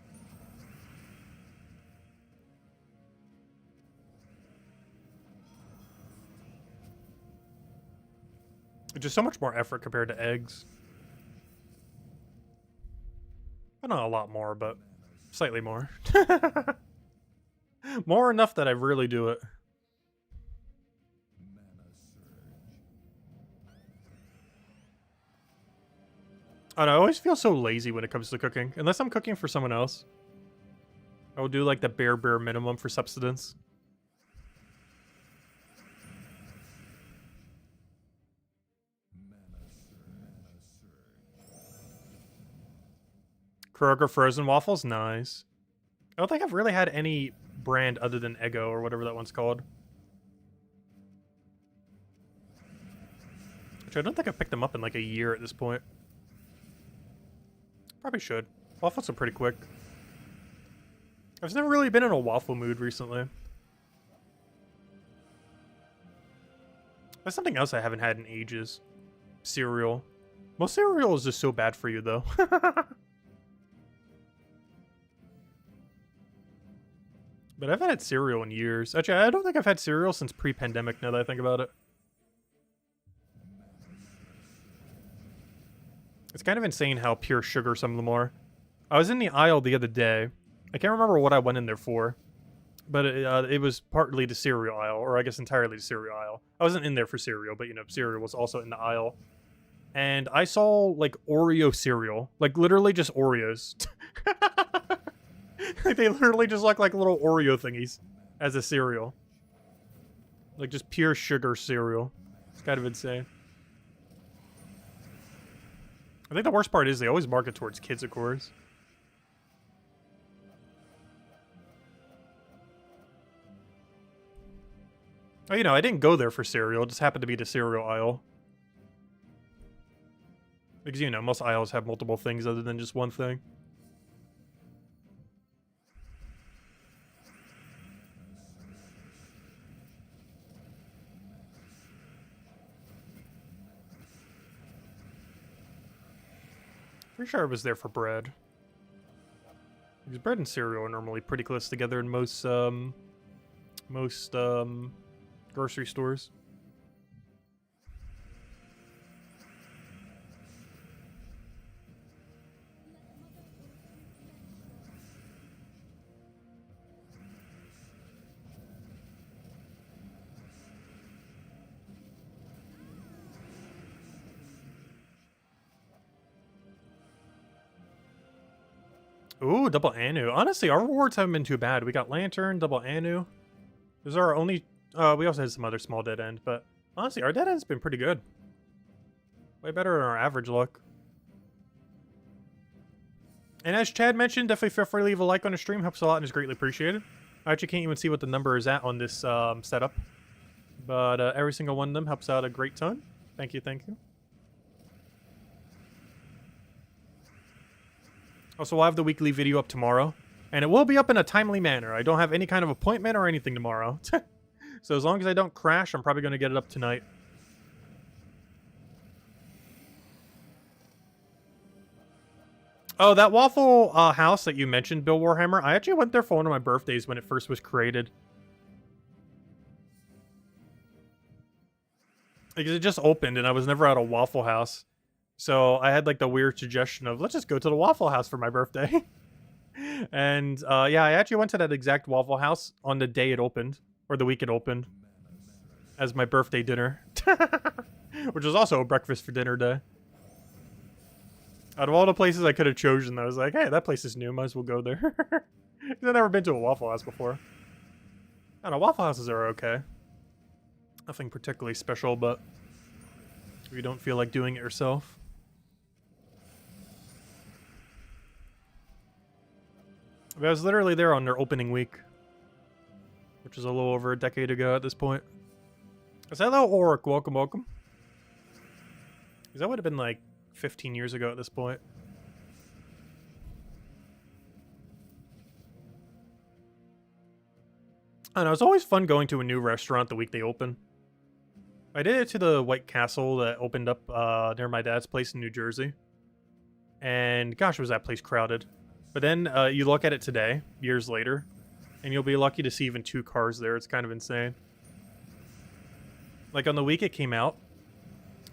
It's just so much more effort compared to eggs. I don't know, a lot more, but slightly more. More enough that I really do it. I don't know, I always feel so lazy when it comes to cooking. Unless I'm cooking for someone else. I will do like the bare minimum for subsistence. Kroger frozen waffles? Nice. I don't think I've really had any brand other than Eggo or whatever that one's called. Which I don't think I've picked them up in like a year at this point. Probably should. Waffles are pretty quick. I've never really been in a waffle mood recently. That's something else I haven't had in ages. Cereal. Well, cereal is just so bad for you, though. But I've had cereal in years. Actually, I don't think I've had cereal since pre-pandemic, now that I think about it. It's kind of insane how pure sugar some of them are. I was in the aisle the other day. I can't remember what I went in there for. But it was partly the cereal aisle, or I guess entirely the cereal aisle. I wasn't in there for cereal, but, you know, cereal was also in the aisle. And I saw, like, Oreo cereal. Like, literally just Oreos. Like, they literally just look like little Oreo thingies as a cereal. Like, just pure sugar cereal. It's kind of insane. I think the worst part is they always market towards kids, of course. Oh, you know, I didn't go there for cereal. It just happened to be the cereal aisle. Because, you know, most aisles have multiple things other than just one thing. Pretty sure I was there for bread. Because bread and cereal are normally pretty close together in most grocery stores. Ooh, double Anu. Honestly, our rewards haven't been too bad. We got Lantern, double Anu. Those are our only... we also had some other small dead end, but honestly, our dead end's been pretty good. Way better than our average luck. And as Chad mentioned, definitely feel free to leave a like on the stream. Helps a lot and is greatly appreciated. I actually can't even see what the number is at on this setup. But every single one of them helps out a great ton. Thank you, thank you. Also, we'll have the weekly video up tomorrow. And it will be up in a timely manner. I don't have any kind of appointment or anything tomorrow. So as long as I don't crash, I'm probably going to get it up tonight. Oh, that Waffle House that you mentioned, Bill Warhammer, I actually went there for one of my birthdays when it first was created. Because it just opened and I was never at a Waffle House. So I had like the weird suggestion of, let's just go to the Waffle House for my birthday. And yeah, I actually went to that exact Waffle House on the day it opened. Or the week it opened. As my birthday dinner. Which was also a breakfast for dinner day. Out of all the places I could have chosen, I was like, hey, that place is new. Might as well go there. I've never been to a Waffle House before. I don't know, Waffle Houses are okay. Nothing particularly special, but if you don't feel like doing it yourself. But I was literally there on their opening week. Which is a little over a decade ago at this point. So hello, Oric. Welcome, welcome. Because that would have been like 15 years ago at this point. I don't know, it's always fun going to a new restaurant the week they open. I did it to the White Castle that opened up near my dad's place in New Jersey. And gosh, was that place crowded. But then you look at it today, years later, and you'll be lucky to see even 2 cars there. It's kind of insane. Like on the week it came out,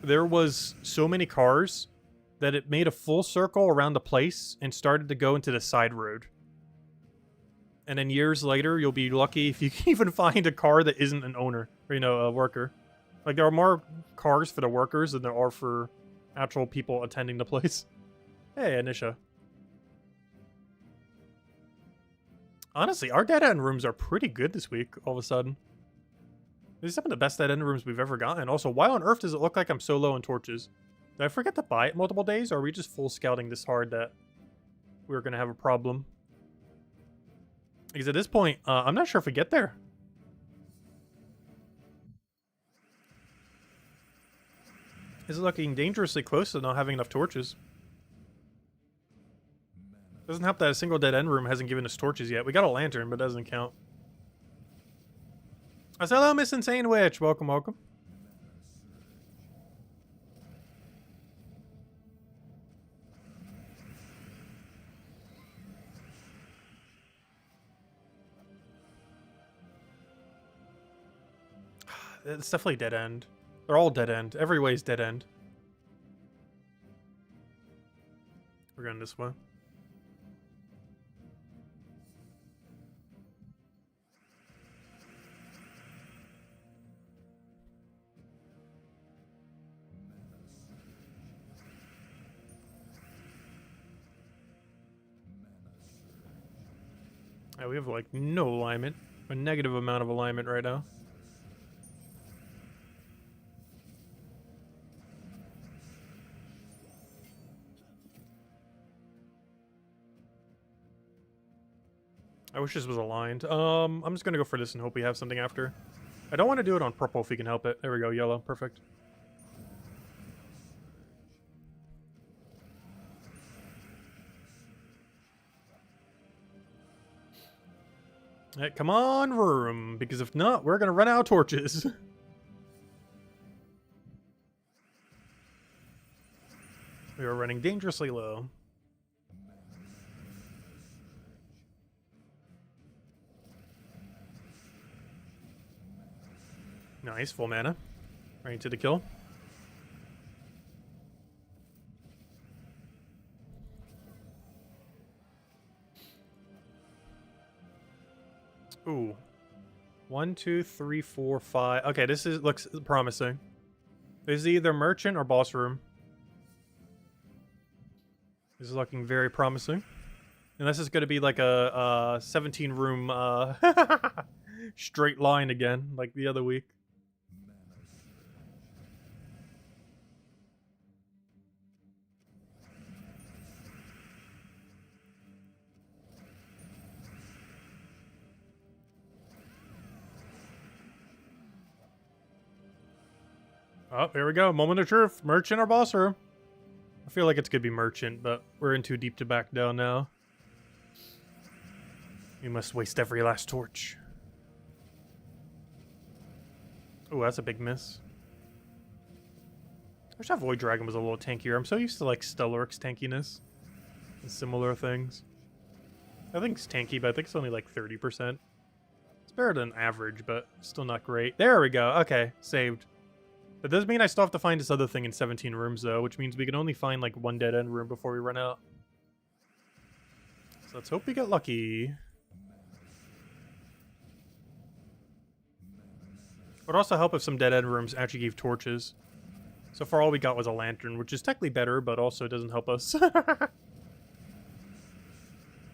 there was so many cars that it made a full circle around the place and started to go into the side road. And then years later, you'll be lucky if you can even find a car that isn't an owner, or, you know, a worker. Like, there are more cars for the workers than there are for actual people attending the place. Hey, Anisha. Honestly, our dead end rooms are pretty good this week, all of a sudden. These are some of the best dead end rooms we've ever gotten. Also, why on earth does it look like I'm so low in torches? Did I forget to buy it multiple days, or are we just full scouting this hard that we're going to have a problem? Because at this point, I'm not sure if we get there. Is it looking dangerously close to not having enough torches? Doesn't help that a single dead end room hasn't given us torches yet. We got a lantern, but it doesn't count. I said, hello, Miss Insane Witch. Welcome, welcome. It's definitely dead end. They're all dead end. Every way is dead end. We're going this way. Yeah, we have like no alignment. A negative amount of alignment right now. I wish this was aligned. I'm just gonna go for this and hope we have something after. I don't want to do it on purple if we can help it. There we go, yellow. Perfect. Hey, come on, room, because if not, we're gonna run out of torches. We are running dangerously low. Nice, full mana. Right into the kill. Ooh. 1, 2, 3, 4, 5. Okay, this looks promising. This is either merchant or boss room. This is looking very promising. And this is going to be like a 17 room straight line again, like the other week. Oh, here we go. Moment of truth. Merchant or boss room? I feel like it's going to be merchant, but we're in too deep to back down now. We must waste every last torch. Oh, that's a big miss. I wish that Void Dragon was a little tankier. I'm so used to, like, Stellaric's tankiness and similar things. I think it's tanky, but I think it's only, like, 30%. It's better than average, but still not great. There we go. Okay, saved. That does mean I still have to find this other thing in 17 rooms, though, which means we can only find, like, one dead-end room before we run out. So let's hope we get lucky. It would also help if some dead-end rooms actually gave torches. So far, all we got was a lantern, which is technically better, but also doesn't help us.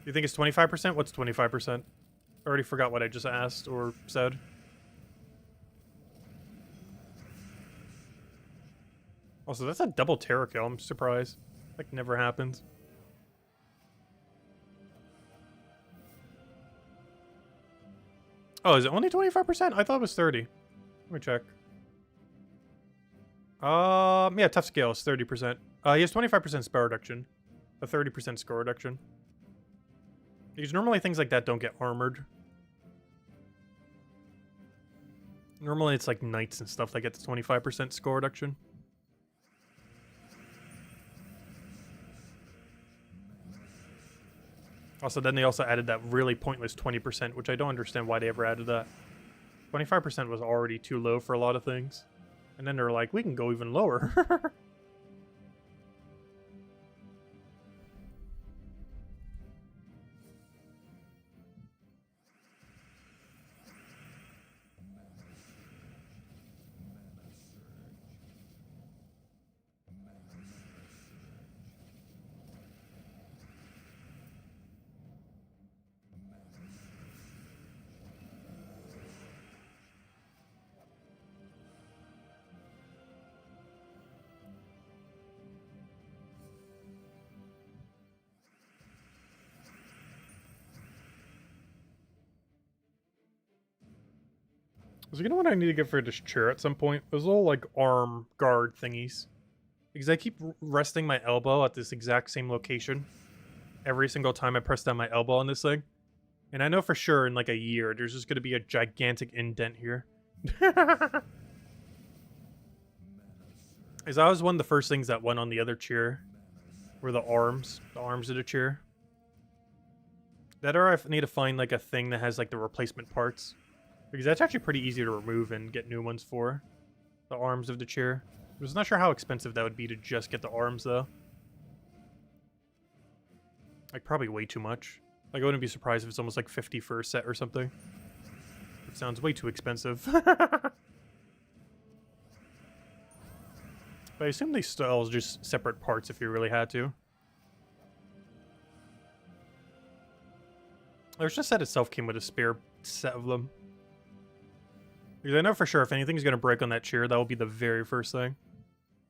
You think it's 25%? What's 25%? I already forgot what I just asked or said. Also, that's a double Terra kill. I'm surprised. Like, never happens. Oh, is it only 25%? I thought it was 30. Let me check. Yeah, tough scale is 30%. He has 25% spell reduction. A 30% score reduction. Because normally things like that don't get armored. Normally it's like knights and stuff that get the 25% score reduction. Also, then they also added that really pointless 20%, which I don't understand why they ever added that. 25% was already too low for a lot of things. And then they're like, we can go even lower. So you know what I need to get for this chair at some point? Those little, like, arm guard thingies. Because I keep resting my elbow at this exact same location every single time I press down my elbow on this thing. And I know for sure in, like, a year, there's just going to be a gigantic indent here. As that was one of the first things that went on the other chair. Were the arms of the chair. That or I need to find, like, a thing that has, like, the replacement parts. Because that's actually pretty easy to remove and get new ones for. The arms of the chair. I was not sure how expensive that would be to just get the arms, though. Like, probably way too much. Like, I wouldn't be surprised if it's almost like 50 for a set or something. It sounds way too expensive. But I assume they sell just separate parts if you really had to. There's just set itself came with a spare set of them. Because I know for sure if anything's going to break on that chair, that will be the very first thing.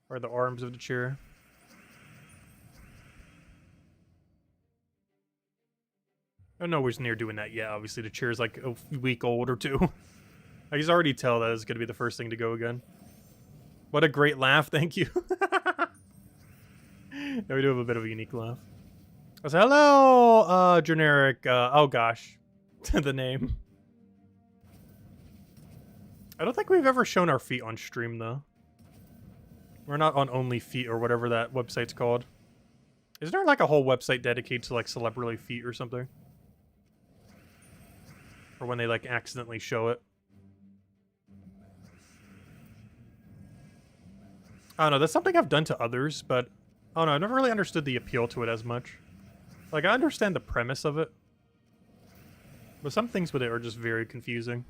Or the arms of the chair. I'm nowhere near doing that yet. Obviously, the chair's like a week old or two. I can already tell that it's going to be the first thing to go again. What a great laugh. Thank you. Yeah, we do have a bit of a unique laugh. I said, hello, generic. Oh, gosh. The name. I don't think we've ever shown our feet on stream, though. We're not on OnlyFeet or whatever that website's called. Is there like a whole website dedicated to like celebrity feet or something? Or when they like accidentally show it? I don't know, that's something I've done to others, but I don't know, I never really understood the appeal to it as much. Like, I understand the premise of it, but some things with it are just very confusing.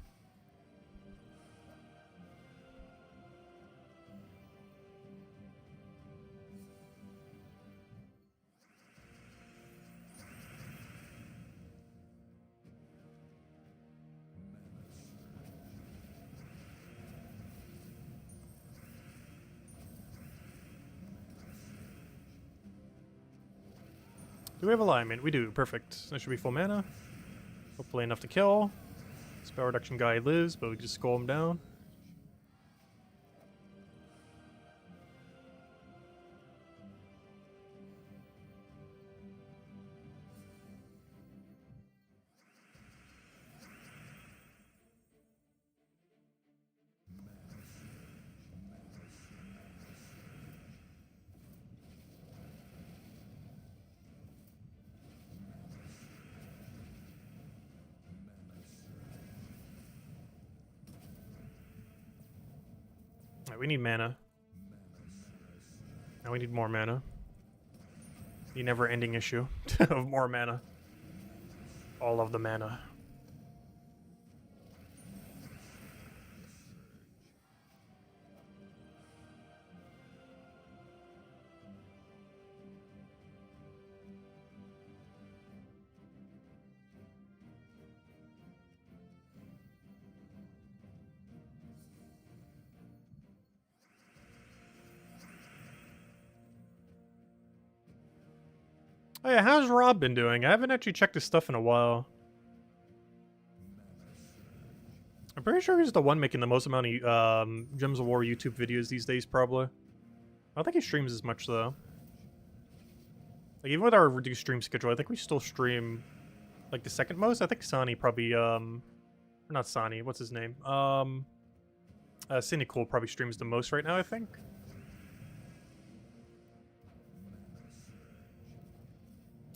Do we have alignment? We do. Perfect. That should be full mana. Hopefully enough to kill. Spell reduction guy lives, but we can just skull him down. Alright, we need mana. Now we need more mana. The never-ending issue of more mana. All of the mana. Oh yeah, how's Rob been doing? I haven't actually checked his stuff in a while. I'm pretty sure he's the one making the most amount of Gems of War YouTube videos these days, probably. I don't think he streams as much, though. Like, even with our reduced stream schedule, I think we still stream, like, the second most. I think Sani probably, or not Sani, what's his name? Cynical probably streams the most right now, I think.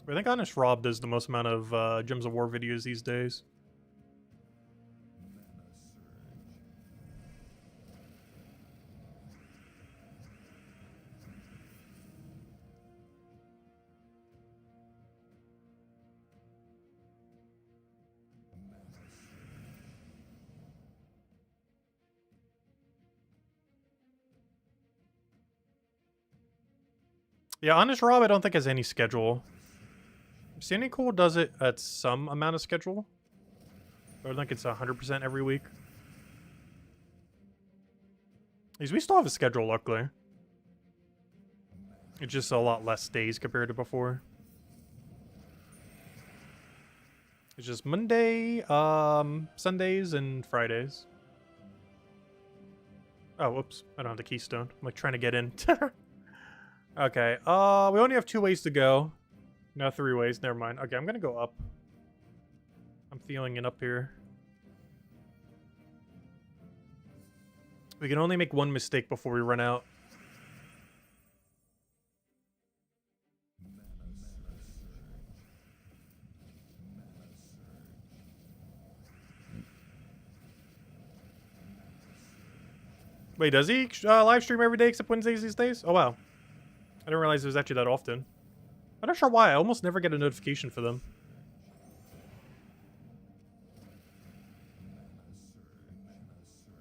I think Honest Rob does the most amount of Gems of War videos these days. Yeah, Honest Rob I don't think has any schedule. Cynical does it at some amount of schedule. I don't think it's 100% every week. Because we still have a schedule, luckily. It's just a lot less days compared to before. It's just Monday, Sundays, and Fridays. Oh, whoops. I don't have the keystone. I'm like trying to get in. Okay, we only have 2 ways to go. No, 3 ways. Never mind. Okay, I'm gonna go up. I'm feeling it up here. We can only make 1 mistake before we run out. Wait, does he live stream every day except Wednesdays these days? Oh, wow. I didn't realize it was actually that often. I'm not sure why. I almost never get a notification for them.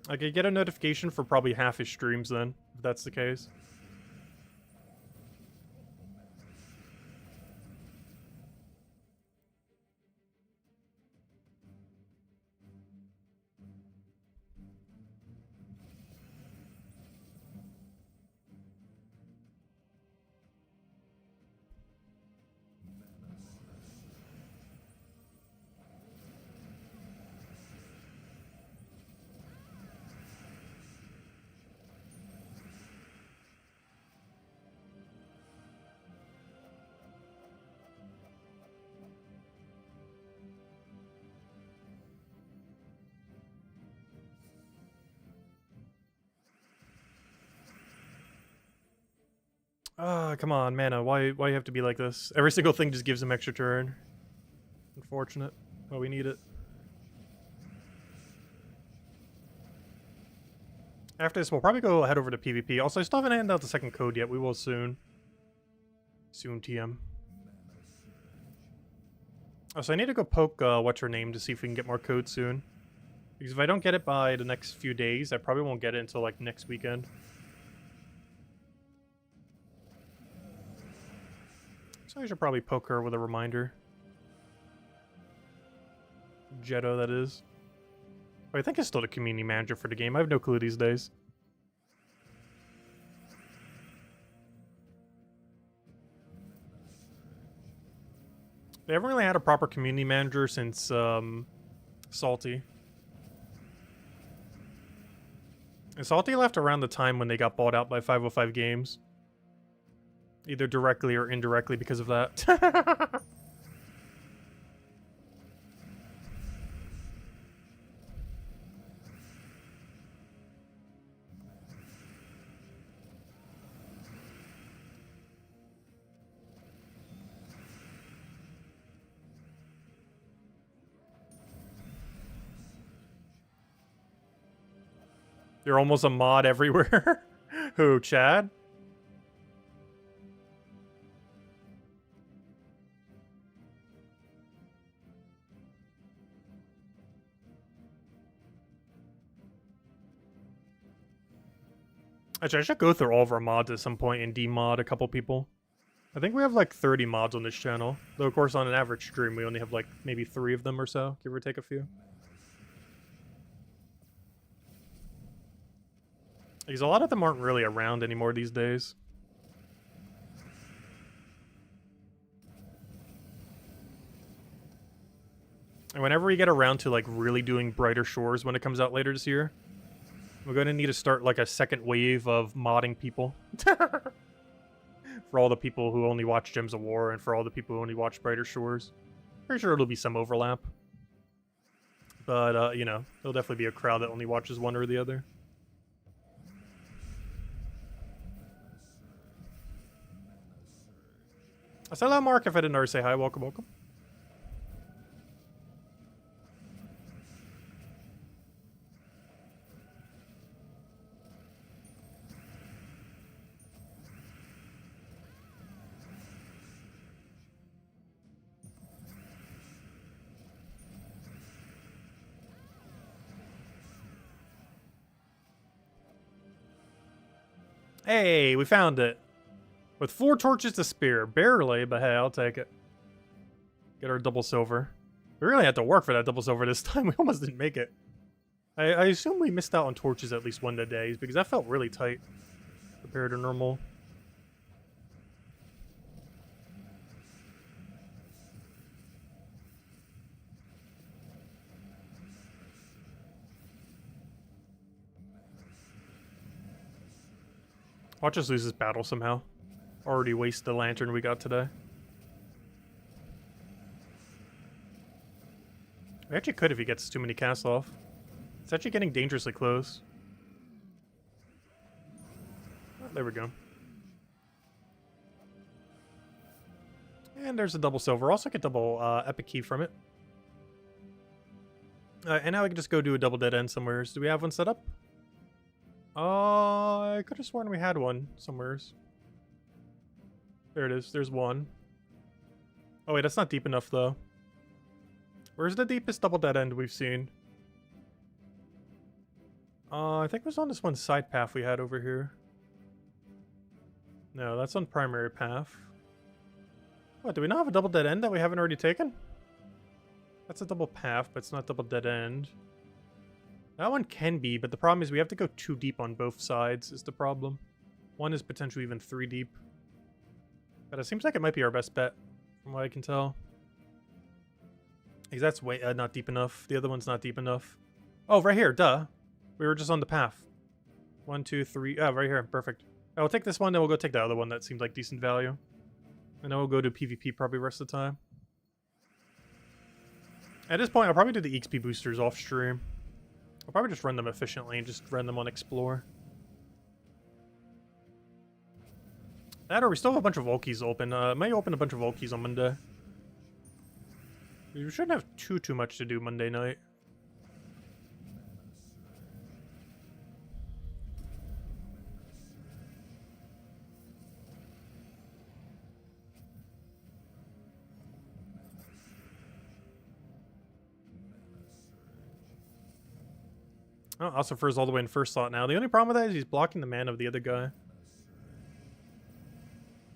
I could get a notification for probably half his streams then, if that's the case. Ah, come on, mana. Why you have to be like this? Every single thing just gives him extra turn. Unfortunate. Well, we need it. After this, we'll probably go head over to PvP. Also, I still haven't handed out the second code yet. We will soon. Soon, TM. Oh, so I need to go poke what's her name to see if we can get more codes soon. Because if I don't get it by the next few days, I probably won't get it until like next weekend. So I should probably poke her with a reminder. Jetto, that is. Oh, I think he's still the community manager for the game. I have no clue these days. They haven't really had a proper community manager since Salty. And Salty left around the time when they got bought out by 505 Games. Either directly or indirectly because of that. You're almost a mod everywhere. Who, Chad? Actually, I should go through all of our mods at some point and demod a couple people. I think we have like 30 mods on this channel. Though, of course, on an average stream, we only have like maybe 3 of them or so, give or take a few. Because a lot of them aren't really around anymore these days. And whenever we get around to like really doing Brighter Shores when it comes out later this year, we're going to need to start like a second wave of modding people. For all the people who only watch Gems of War and for all the people who only watch Brighter Shores. Pretty sure it'll be some overlap. But, you know, there'll definitely be a crowd that only watches one or the other. I said hello, Mark. If I didn't already say hi, welcome, welcome. Hey, we found it. With 4 torches to spare. Barely, but hey, I'll take it. Get our double silver. We really had to work for that double silver this time. We almost didn't make it. I assume we missed out on torches at least one of the days, because that felt really tight compared to normal. Watch us lose this battle somehow. Already waste the lantern we got today. We actually could if he gets too many casts off. It's actually getting dangerously close. Oh, there we go. And there's a double silver. Also get double epic key from it. And now we can just go do a double dead end somewhere. Do we have one set up? I could have sworn we had one somewheres. There it is. There's one. Oh wait, that's not deep enough though. Where's the deepest double dead end we've seen? I think it was on this one side path we had over here. No, that's on primary path. What, do we not have a double dead end that we haven't already taken? That's a double path, but it's not double dead end. That one can be, but the problem is we have to go too deep on both sides is the problem. One is potentially even 3 deep. But it seems like it might be our best bet, from what I can tell. Because that's way not deep enough. The other one's not deep enough. Oh, right here, duh. We were just on the path. 1, 2, 3. Oh, right here. Perfect. I'll take this one, then we'll go take the other one that seemed like decent value. And then we'll go to PvP probably the rest of the time. At this point, I'll probably do the XP boosters off stream. I'll probably just run them efficiently and just run them on Explore. That or we still have a bunch of Volkies open. May open a bunch of Volkies on Monday. We shouldn't have too much to do Monday night. Oh, Ossifer's all the way in first slot now. The only problem with that is he's blocking the mana of the other guy.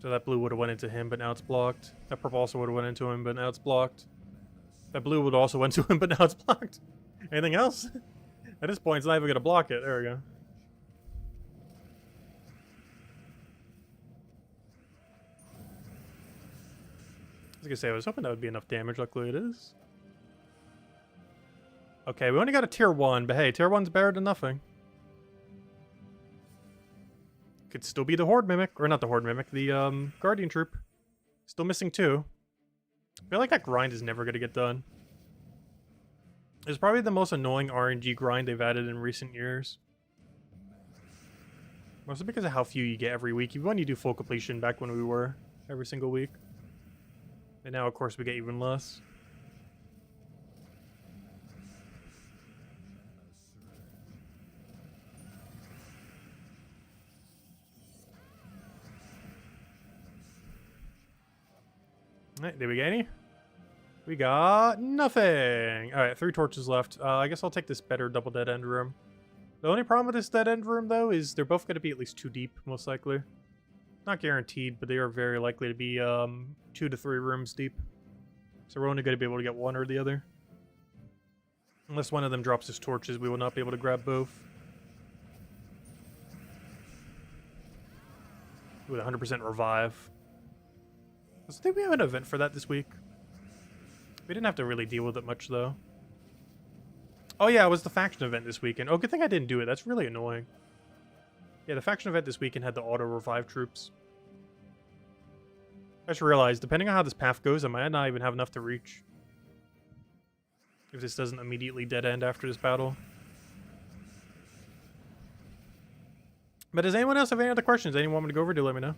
So that blue would have went into him, but now it's blocked. That purple also would have went into him, but now it's blocked. That blue would also went to him, but now it's blocked. Anything else? At this point, it's not even going to block it. There we go. I was going to say, I was hoping that would be enough damage. Luckily it is. Okay, we only got a tier 1, but hey, tier 1's better than nothing. Could still be the Horde Mimic. Or not the Horde Mimic, the Guardian Troop. Still missing 2. I feel like that grind is never going to get done. It's probably the most annoying RNG grind they've added in recent years. Mostly because of how few you get every week. Even when you do full completion back when we were every single week. And now, of course, we get even less. Alright, did we get any? We got nothing! Alright, 3 torches left. I guess I'll take this better double dead end room. The only problem with this dead end room, though, is they're both going to be at least 2 deep, most likely. Not guaranteed, but they are very likely to be 2 to 3 rooms deep. So we're only going to be able to get one or the other. Unless one of them drops his torches, we will not be able to grab both. With 100% revive. I think we have an event for that this week. We didn't have to really deal with it much, though. Oh yeah, it was the faction event this weekend. Oh, good thing I didn't do it. That's really annoying. Yeah, the faction event this weekend had the auto-revive troops. I just realized, depending on how this path goes, I might not even have enough to reach. If this doesn't immediately dead end after this battle. But does anyone else have any other questions? Anyone want me to go over? Do let me know.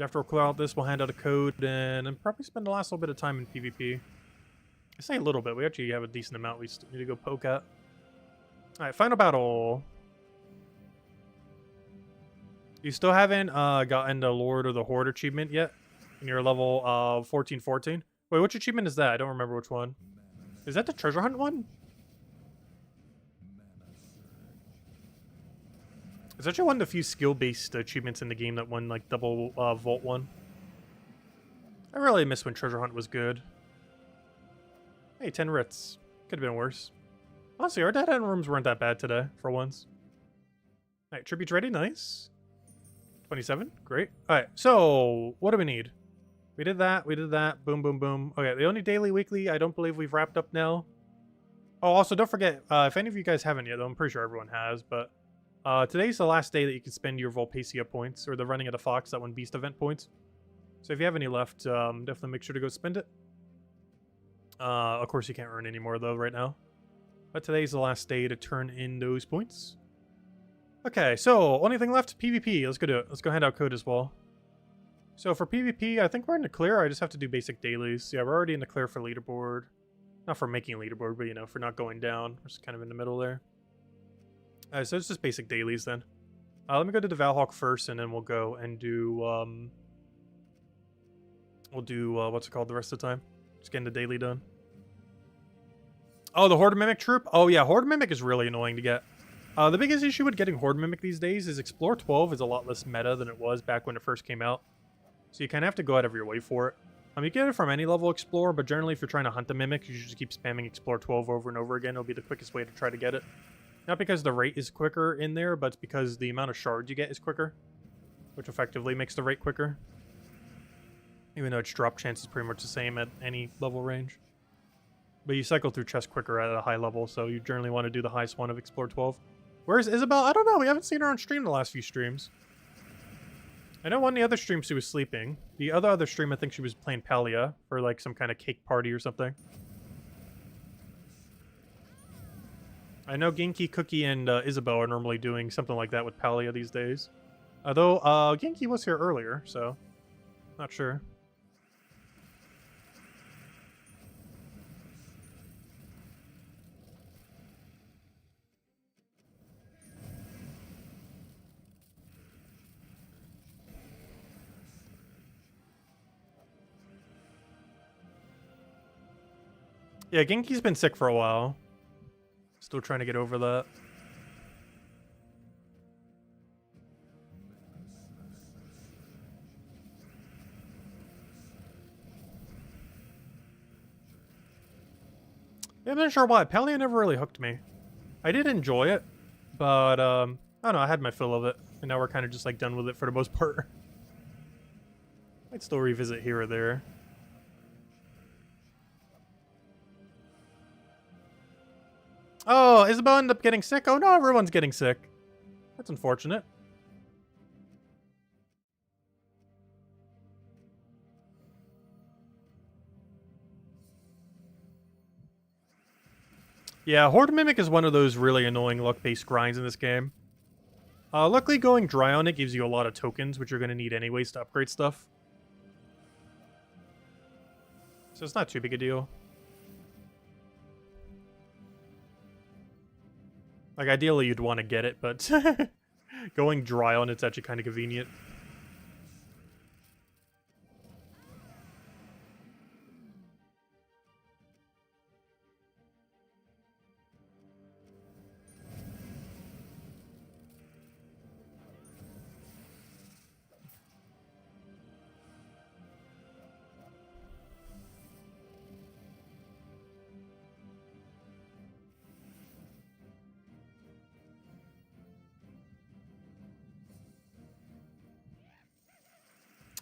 After we'll clear out this, we'll hand out a code and probably spend the last little bit of time in PvP. I say a little bit. We actually have a decent amount we still need to go poke at. Alright, final battle. You still haven't gotten the Lord of the Horde achievement yet? And you're level 1414? Wait, which achievement is that? I don't remember which one. Is that the treasure hunt one? It's actually one of the few skill-based achievements in the game that won, like, double Vault 1. I really miss when Treasure Hunt was good. Hey, 10 writs. Could have been worse. Honestly, our dead end rooms weren't that bad today, for once. Alright, tribute's ready. Nice. 27. Great. Alright, so, what do we need? We did that. We did that. Boom, boom, boom. Okay, the only daily, weekly, I don't believe we've wrapped up now. Oh, also, don't forget, if any of you guys haven't yet, though, I'm pretty sure everyone has, but... today's the last day that you can spend your Volpacia points, or the Running of the Fox, that one Beast event points. So if you have any left, definitely make sure to go spend it. Of course you can't earn any more, though, right now. But today's the last day to turn in those points. Okay, so, only thing left, PvP. Let's go do it. Let's go hand out code as well. So for PvP, I think we're in the clear. I just have to do basic dailies. Yeah, we're already in the clear for leaderboard. Not for making a leaderboard, but, you know, for not going down. We're just kind of in the middle there. So it's just basic dailies then. Let me go to the Valhawk first, and then we'll go and do, what's it called the rest of the time? Just getting the daily done. Oh, the Horde Mimic troop? Oh yeah, Horde Mimic is really annoying to get. The biggest issue with getting Horde Mimic these days is Explore 12 is a lot less meta than it was back when it first came out. So you kind of have to go out of your way for it. You get it from any level Explore, but generally if you're trying to hunt the Mimic, you should just keep spamming Explore 12 over and over again. It'll be the quickest way to try to get it. Not because the rate is quicker in there, but it's because the amount of shards you get is quicker, which effectively makes the rate quicker. Even though its drop chance is pretty much the same at any level range. But you cycle through chests quicker at a high level, so you generally want to do the highest one of Explore 12. Where's Isabel? I don't know. We haven't seen her on stream the last few streams. I know one of the other streams she was sleeping. The other stream, I think she was playing Palia for like some kind of cake party or something. I know Genki, Cookie, and Isabel are normally doing something like that with Palia these days. Although, Genki was here earlier, so... not sure. Yeah, Genki's been sick for a while. Still trying to get over that. Yeah, I'm not sure why. Palia never really hooked me. I did enjoy it, but, I don't know, I had my fill of it. And now we're kind of just, like, done with it for the most part. I'd still revisit here or there. Oh, Isabel ended up getting sick? Oh no, everyone's getting sick. That's unfortunate. Yeah, Horde Mimic is one of those really annoying luck-based grinds in this game. Luckily, going dry on it gives you a lot of tokens, which you're going to need anyways to upgrade stuff. So it's not too big a deal. Like, ideally, you'd want to get it, but going dry on it's actually kind of convenient.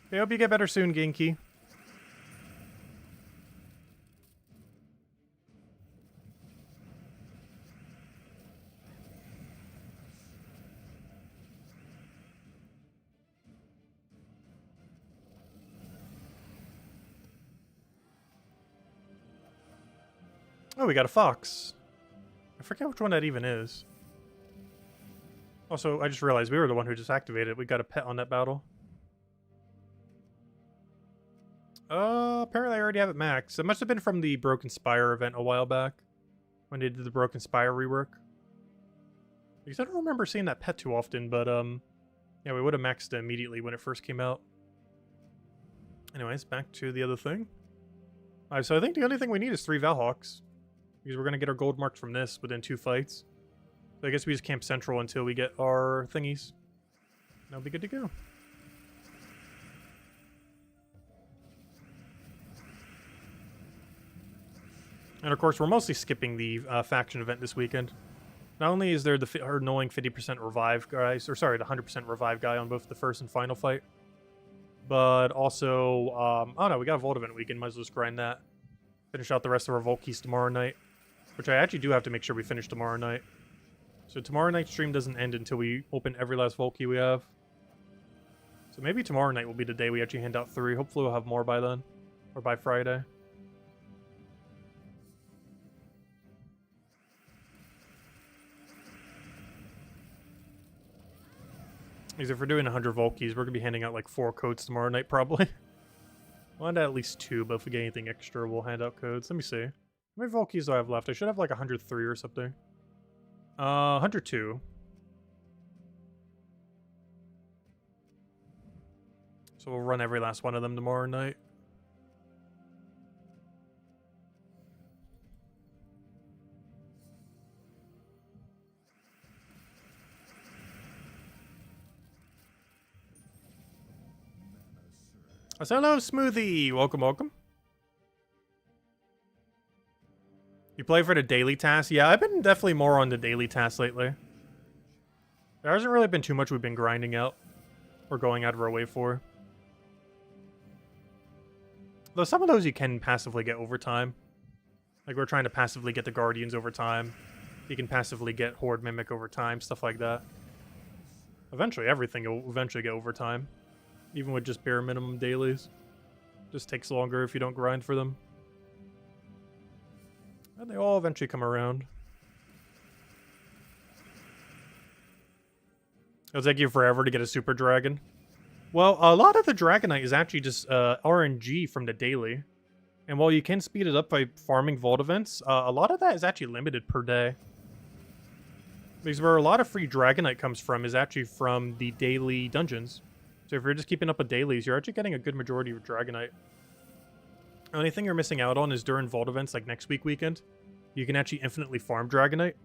I hope you get better soon, Genki. Oh, we got a fox. I forget which one that even is. Also, I just realized we were the one who just activated it. We got a pet on that battle. Apparently I already have it maxed. It must have been from the Broken Spire event a while back. When they did the Broken Spire rework. Because I don't remember seeing that pet too often, but, yeah, we would have maxed it immediately when it first came out. Anyways, back to the other thing. Alright, so I think the only thing we need is 3 Valhawks. Because we're going to get our gold marked from this within 2 fights. So I guess we just camp central until we get our thingies. That'll be good to go. And of course, we're mostly skipping the faction event this weekend. Not only is there the annoying 50% revive guys, or sorry, the 100% revive guy on both the first and final fight, but also, oh no, we got a Vault event weekend, might as well just grind that. Finish out the rest of our Vault keys tomorrow night, which I actually do have to make sure we finish tomorrow night. So tomorrow night's stream doesn't end until we open every last Vault key we have. So maybe tomorrow night will be the day we actually hand out 3. Hopefully we'll have more by then, or by Friday. Because if we're doing 100 Vault keys, we're going to be handing out like 4 codes tomorrow night, probably. We'll hand out at least 2, but if we get anything extra, we'll hand out codes. Let me see. How many Vault keys do I have left? I should have like 103 or something. 102. So we'll run every last one of them tomorrow night. Hello, Smoothie. Welcome, welcome. You play for the daily task? Yeah, I've been definitely more on the daily task lately. There hasn't really been too much we've been grinding out or going out of our way for. Though some of those you can passively get over time. Like we're trying to passively get the Guardians over time. You can passively get Horde Mimic over time, stuff like that. Eventually, everything will eventually get over time. Even with just bare minimum dailies. Just takes longer if you don't grind for them. And they all eventually come around. It'll take you forever to get a Super Dragon. Well, a lot of the Dragonite is actually just RNG from the daily. And while you can speed it up by farming Vault events, a lot of that is actually limited per day. Because where a lot of free Dragonite comes from is actually from the daily dungeons. So if you're just keeping up with dailies, you're actually getting a good majority of Dragonite. The only thing you're missing out on is during Vault events like next weekend, you can actually infinitely farm Dragonite.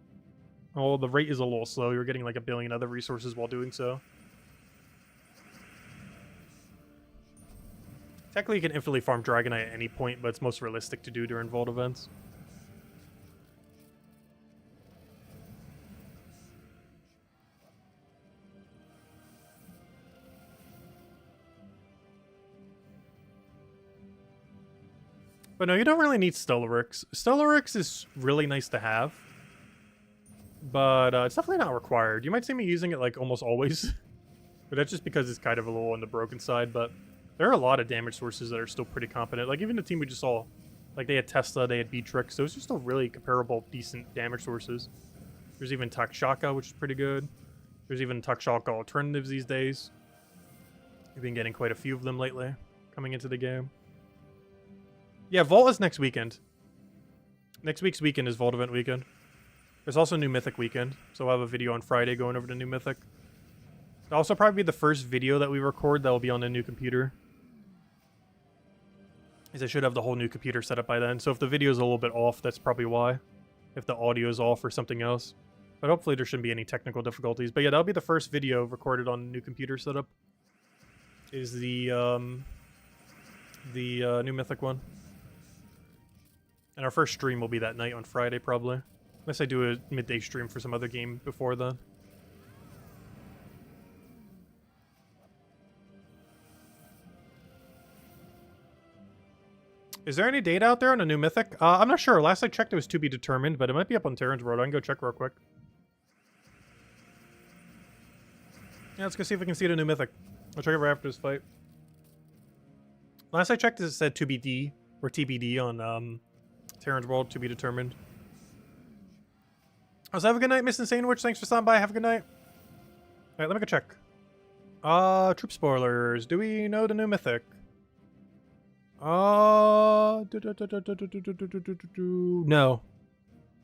Oh, the rate is a little slow. You're getting like 1 billion other resources while doing so. Technically, you can infinitely farm Dragonite at any point, but it's most realistic to do during Vault events. But no, you don't really need Stellaryx. Stellaryx is really nice to have. But it's definitely not required. You might see me using it like almost always. But that's just because it's kind of a little on the broken side. But there are a lot of damage sources that are still pretty competent. Like even the team we just saw. Like they had Tesla, they had Beatrix. Those are still really comparable, decent damage sources. There's even Takshaka, which is pretty good. There's even Takshaka alternatives these days. We've been getting quite a few of them lately coming into the game. Yeah, Vault is next weekend. Next week's weekend is Vault event weekend. There's also New Mythic weekend, so I'll have a video on Friday going over to New Mythic. It'll also probably be the first video that we record that will be on the new computer. Because I should have the whole new computer set up by then, so if the video is a little bit off, that's probably why. If the audio is off or something else. But hopefully there shouldn't be any technical difficulties. But yeah, that'll be the first video recorded on the new computer setup. Is the New Mythic one. And our first stream will be that night on Friday, probably. Unless I do a midday stream for some other game before then. Is there any data out there on a New Mythic? I'm not sure. Last I checked, it was to be determined, but it might be up on Terran's World. I can go check real quick. Yeah, let's go see if we can see the New Mythic. I'll check it right after this fight. Last I checked, it said to be D or TBD on Terran's World, to be determined. So have a good night, Miss Insanewitch. Thanks for stopping by. Have a good night. Alright, let me go check. Troop spoilers. Do we know the New Mythic? No.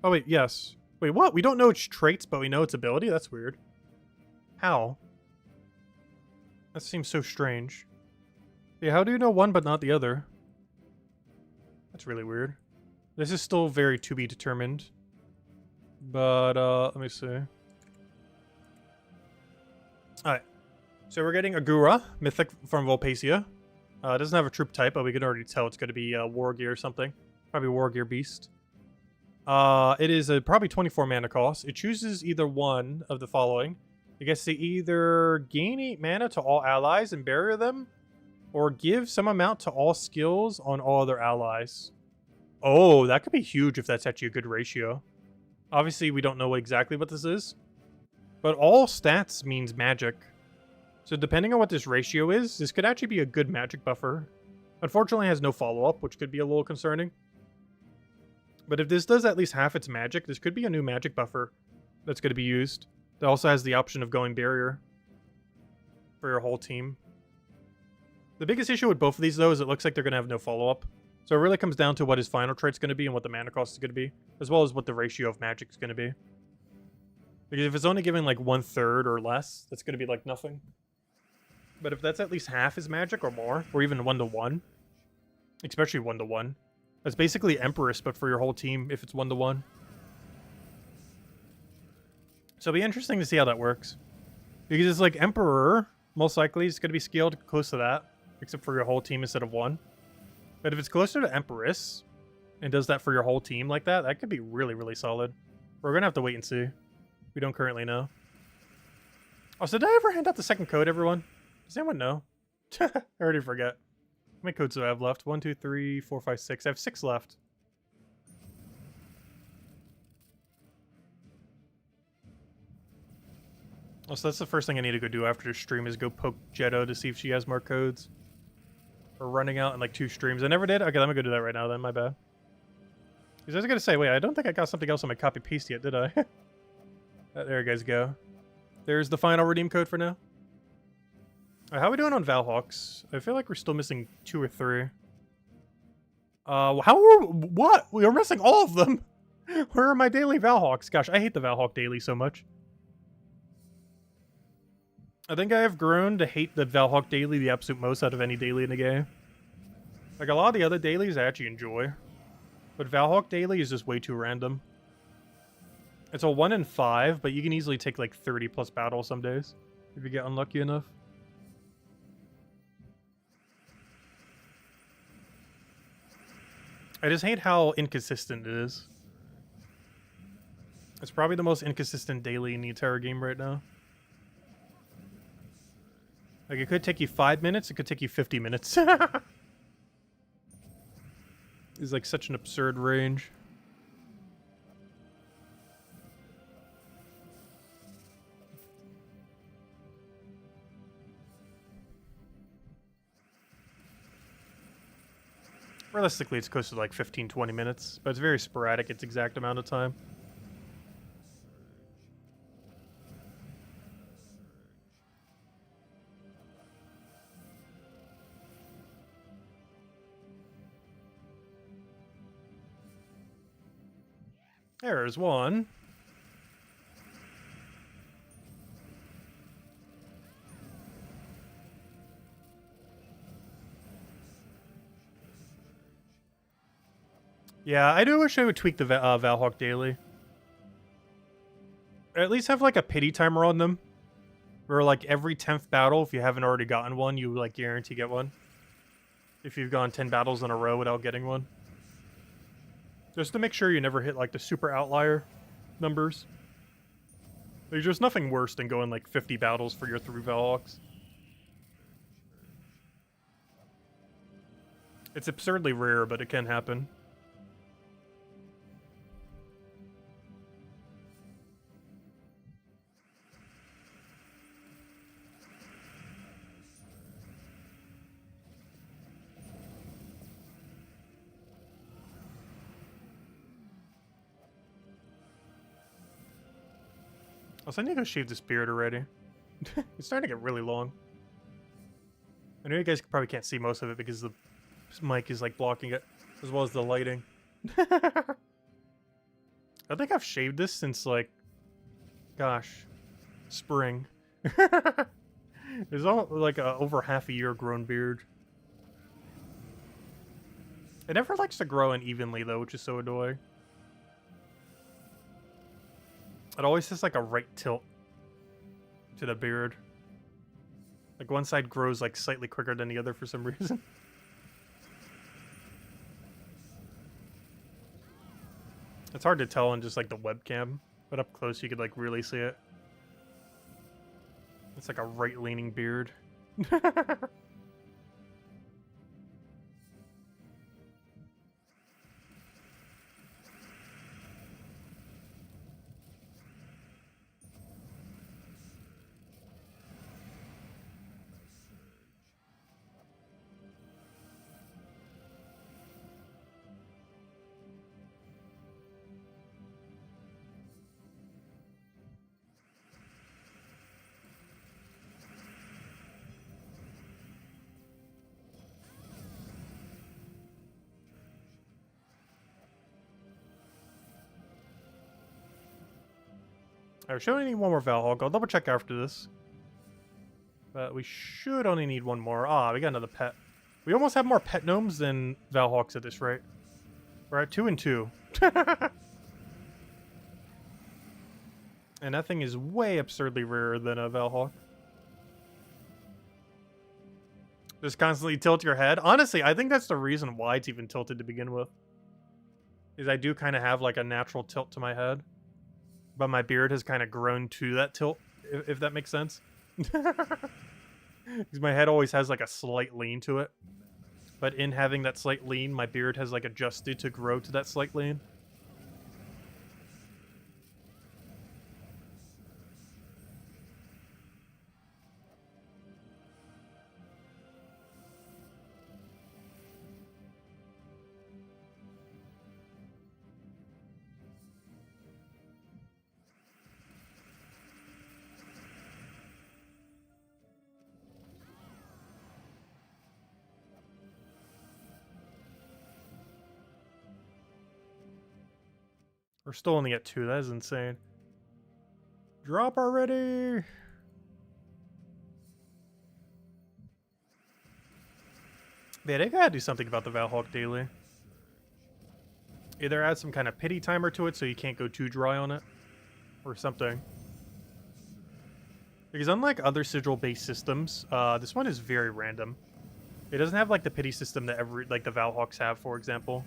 Oh, wait, yes. Wait, what? We don't know its traits, but we know its ability? That's weird. How? That seems so strange. Yeah, how do you know one but not the other? That's really weird. This is still very to be determined. But, let me see. Alright. So we're getting Agura, Mythic from Volpacia. It doesn't have a troop type, but we can already tell it's going to be War Gear or something. Probably War Gear Beast. It is a probably 24 mana cost. It chooses either one of the following. It gets to either gain 8 mana to all allies and barrier them, or give some amount to all skills on all other allies. Oh, that could be huge if that's actually a good ratio. Obviously, we don't know exactly what this is. But all stats means magic. So depending on what this ratio is, this could actually be a good magic buffer. Unfortunately, it has no follow-up, which could be a little concerning. But if this does at least half its magic, this could be a new magic buffer that's going to be used. It also has the option of going barrier for your whole team. The biggest issue with both of these, though, is it looks like they're going to have no follow-up. So it really comes down to what his final trait's going to be and what the mana cost is going to be, as well as what the ratio of magic is going to be. Because if it's only giving like 1/3 or less, that's going to be like nothing. But if that's at least half his magic or more, or even 1-to-1, especially 1-to-1, that's basically Empress, but for your whole team if it's 1-to-1. So it'll be interesting to see how that works. Because it's like Emperor, most likely it's going to be scaled close to that, except for your whole team instead of one. But if it's closer to Empress, and does that for your whole team like that, that could be really, really solid. We're going to have to wait and see. We don't currently know. Oh, so did I ever hand out the second code, everyone? Does anyone know? I already forget. How many codes do I have left? 1, 2, 3, 4, 5, 6. I have 6 left. Oh, so that's the first thing I need to go do after the stream is go poke Jetto to see if she has more codes. We're running out in like 2 streams. I never did? Okay, let me go do that right now then, my bad. Because I was going to say, wait, I don't think I got something else on my copy paste yet, did I? There you guys go. There's the final redeem code for now. How are we doing on Valhawks? I feel like we're still missing 2 or 3. What? We are missing all of them! Where are my daily Valhawks? Gosh, I hate the Valhawk daily so much. I think I have grown to hate the Valhawk daily the absolute most out of any daily in the game. Like, a lot of the other dailies I actually enjoy. But Valhawk daily is just way too random. It's a 1 in 5, but you can easily take like 30 plus battles some days. If you get unlucky enough. I just hate how inconsistent it is. It's probably the most inconsistent daily in the entire game right now. Like, it could take you 5 minutes, it could take you 50 minutes. It's like such an absurd range. Realistically, it's close to like 15-20 minutes, but it's very sporadic, its exact amount of time. There's one. Yeah, I do wish I would tweak the Valhawk daily. Or at least have like a pity timer on them. Where like every 10th battle, if you haven't already gotten one, you like guarantee get one. If you've gone 10 battles in a row without getting one. Just to make sure you never hit like the super outlier numbers. There's just nothing worse than going like 50 battles for your 3 Valhawks. It's absurdly rare, but it can happen. Also, I need to go shave this beard already. It's starting to get really long. I know you guys probably can't see most of it because the mic is like blocking it, as well as the lighting. I think I've shaved this since like, gosh, spring. It's all like a over half a year grown beard. It never likes to grow unevenly though, which is so annoying. It always has like a right tilt to the beard. Like one side grows like slightly quicker than the other for some reason. It's hard to tell on just like the webcam, but up close you could like really see it. It's like a right-leaning beard. Alright, show me one more Valhawk. I'll double check after this. But we should only need one more. Ah, we got another pet. We almost have more pet gnomes than Valhawks at this rate. We're at 2 and 2. And that thing is way absurdly rarer than a Valhawk. Just constantly tilt your head. Honestly, I think that's the reason why it's even tilted to begin with. Is I do kind of have like a natural tilt to my head. But my beard has kind of grown to that tilt, if that makes sense. Because my head always has like a slight lean to it. But in having that slight lean, my beard has like adjusted to grow to that slight lean. We're still only at 2. That is insane. Drop already! Yeah, they gotta do something about the Valhawk daily. Either add some kind of pity timer to it so you can't go too dry on it. Or something. Because unlike other sigil-based systems, this one is very random. It doesn't have like the pity system that the Valhawks have, for example.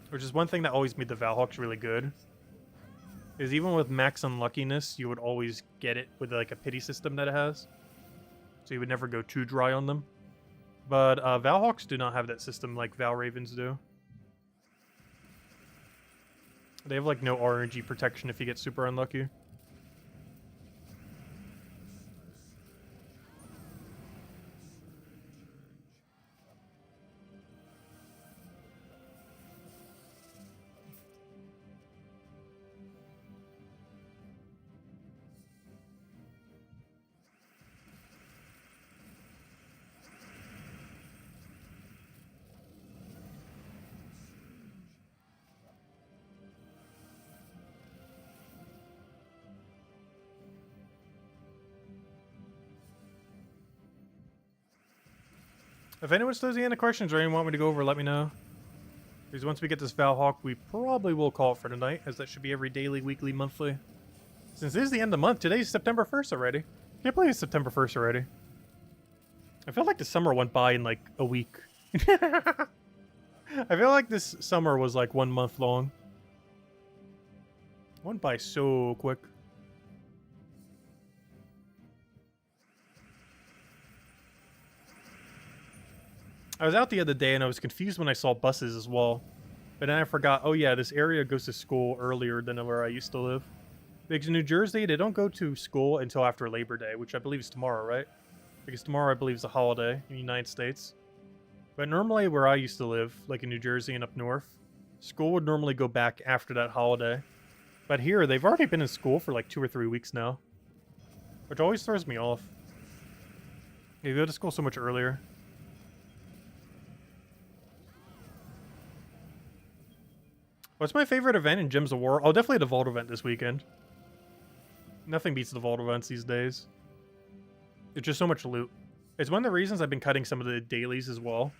Which is one thing that always made the Valhawks really good. Is even with max unluckiness, you would always get it with like a pity system that it has. So you would never go too dry on them. But Valhawks do not have that system like Valravens do. They have like no RNG protection if you get super unlucky. If anyone still has any questions or anyone want me to go over, let me know. Because once we get this Valhawk, we probably will call it for tonight, as that should be every daily, weekly, monthly. Since this is the end of the month, today's September 1st already. Can't believe it's September 1st already. I feel like the summer went by in like a week. I feel like this summer was like 1 month long. Went by so quick. I was out the other day and I was confused when I saw buses as well. But then I forgot, oh yeah, this area goes to school earlier than where I used to live. Because in New Jersey, they don't go to school until after Labor Day, which I believe is tomorrow, right? Because tomorrow I believe is a holiday in the United States. But normally where I used to live, like in New Jersey and up north, school would normally go back after that holiday. But here, they've already been in school for like 2 or 3 weeks now. Which always throws me off. They go to school so much earlier. What's my favorite event in Gems of War? Oh, definitely the Vault event this weekend. Nothing beats the Vault events these days. It's just so much loot. It's one of the reasons I've been cutting some of the dailies as well.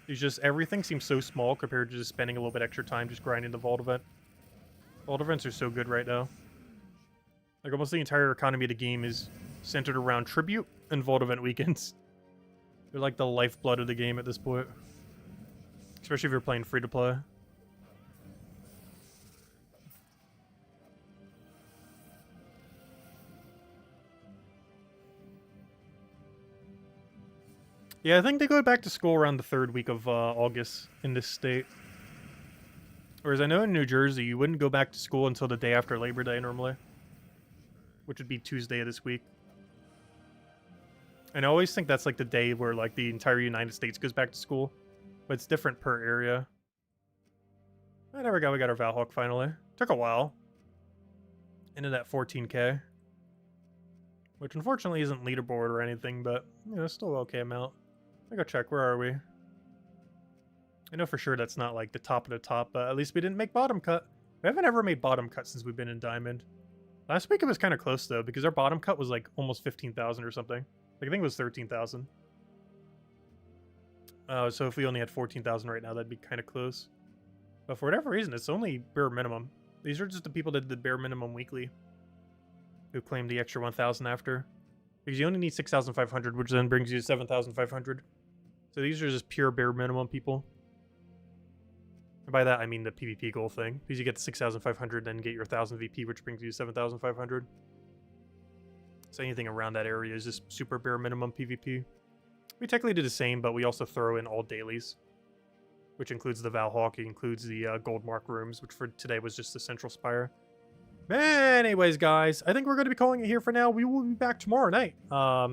It's just everything seems so small compared to just spending a little bit extra time just grinding the Vault event. Vault events are so good right now. Like almost the entire economy of the game is centered around Tribute and Vault event weekends. They're like the lifeblood of the game at this point. Especially if you're playing free-to-play. Yeah, I think they go back to school around the 3rd week of August in this state. Whereas I know in New Jersey, you wouldn't go back to school until the day after Labor Day normally. Which would be Tuesday of this week. And I always think that's like the day where like the entire United States goes back to school. But it's different per area. Oh, there we go, we got our Valhawk finally. Took a while. Into that 14k. Which unfortunately isn't leaderboard or anything, but you know, still okay amount. I go check, where are we? I know for sure that's not like the top of the top, but at least we didn't make bottom cut. We haven't ever made bottom cut since we've been in Diamond. Last week it was kind of close though, because our bottom cut was like almost 15,000 or something. Like, I think it was 13,000. So if we only had 14,000 right now, that'd be kind of close. But for whatever reason, it's only bare minimum. These are just the people that did the bare minimum weekly, who claimed the extra 1,000 after. Because you only need 6,500, which then brings you to 7,500. So these are just pure bare minimum people. And by that, I mean the PvP goal thing. Because you get the 6,500, then get your 1,000 VP, which brings you to 7,500. So anything around that area is just super bare minimum PvP. We technically do the same, but we also throw in all dailies, which includes the Valhawk, it includes the Gold Mark rooms, which for today was just the Central Spire. Anyways, guys, I think we're going to be calling it here for now. We will be back tomorrow night.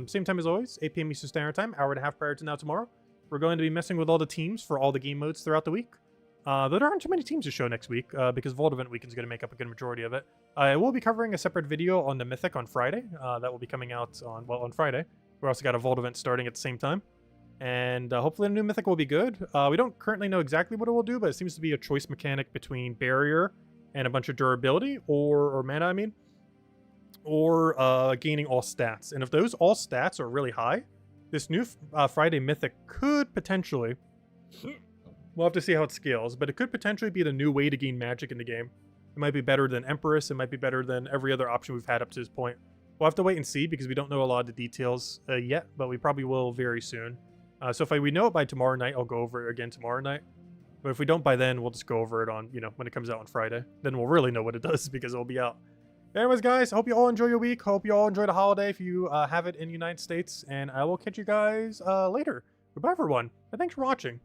Same time as always, 8 p.m. Eastern Standard Time, hour and a half prior to now tomorrow. We're going to be messing with all the teams for all the game modes throughout the week. There aren't too many teams to show next week, because Vault Event Weekend is going to make up a good majority of it. I will be covering a separate video on the Mythic on Friday. That will be coming out on Friday. We also got a Vault event starting at the same time. And hopefully the new Mythic will be good. We don't currently know exactly what it will do, but it seems to be a choice mechanic between Barrier and a bunch of durability, or mana, I mean. Or gaining all stats. And if those all stats are really high, this new Friday Mythic could potentially... We'll have to see how it scales, but it could potentially be the new way to gain magic in the game. It might be better than Empress, it might be better than every other option we've had up to this point. We'll have to wait and see because we don't know a lot of the details yet, but we probably will very soon. So if we know it by tomorrow night, I'll go over it again tomorrow night. But if we don't by then, we'll just go over it on, when it comes out on Friday. Then we'll really know what it does because it'll be out. Anyways, guys, I hope you all enjoy your week. Hope you all enjoy the holiday if you have it in the United States. And I will catch you guys later. Goodbye, everyone. And thanks for watching.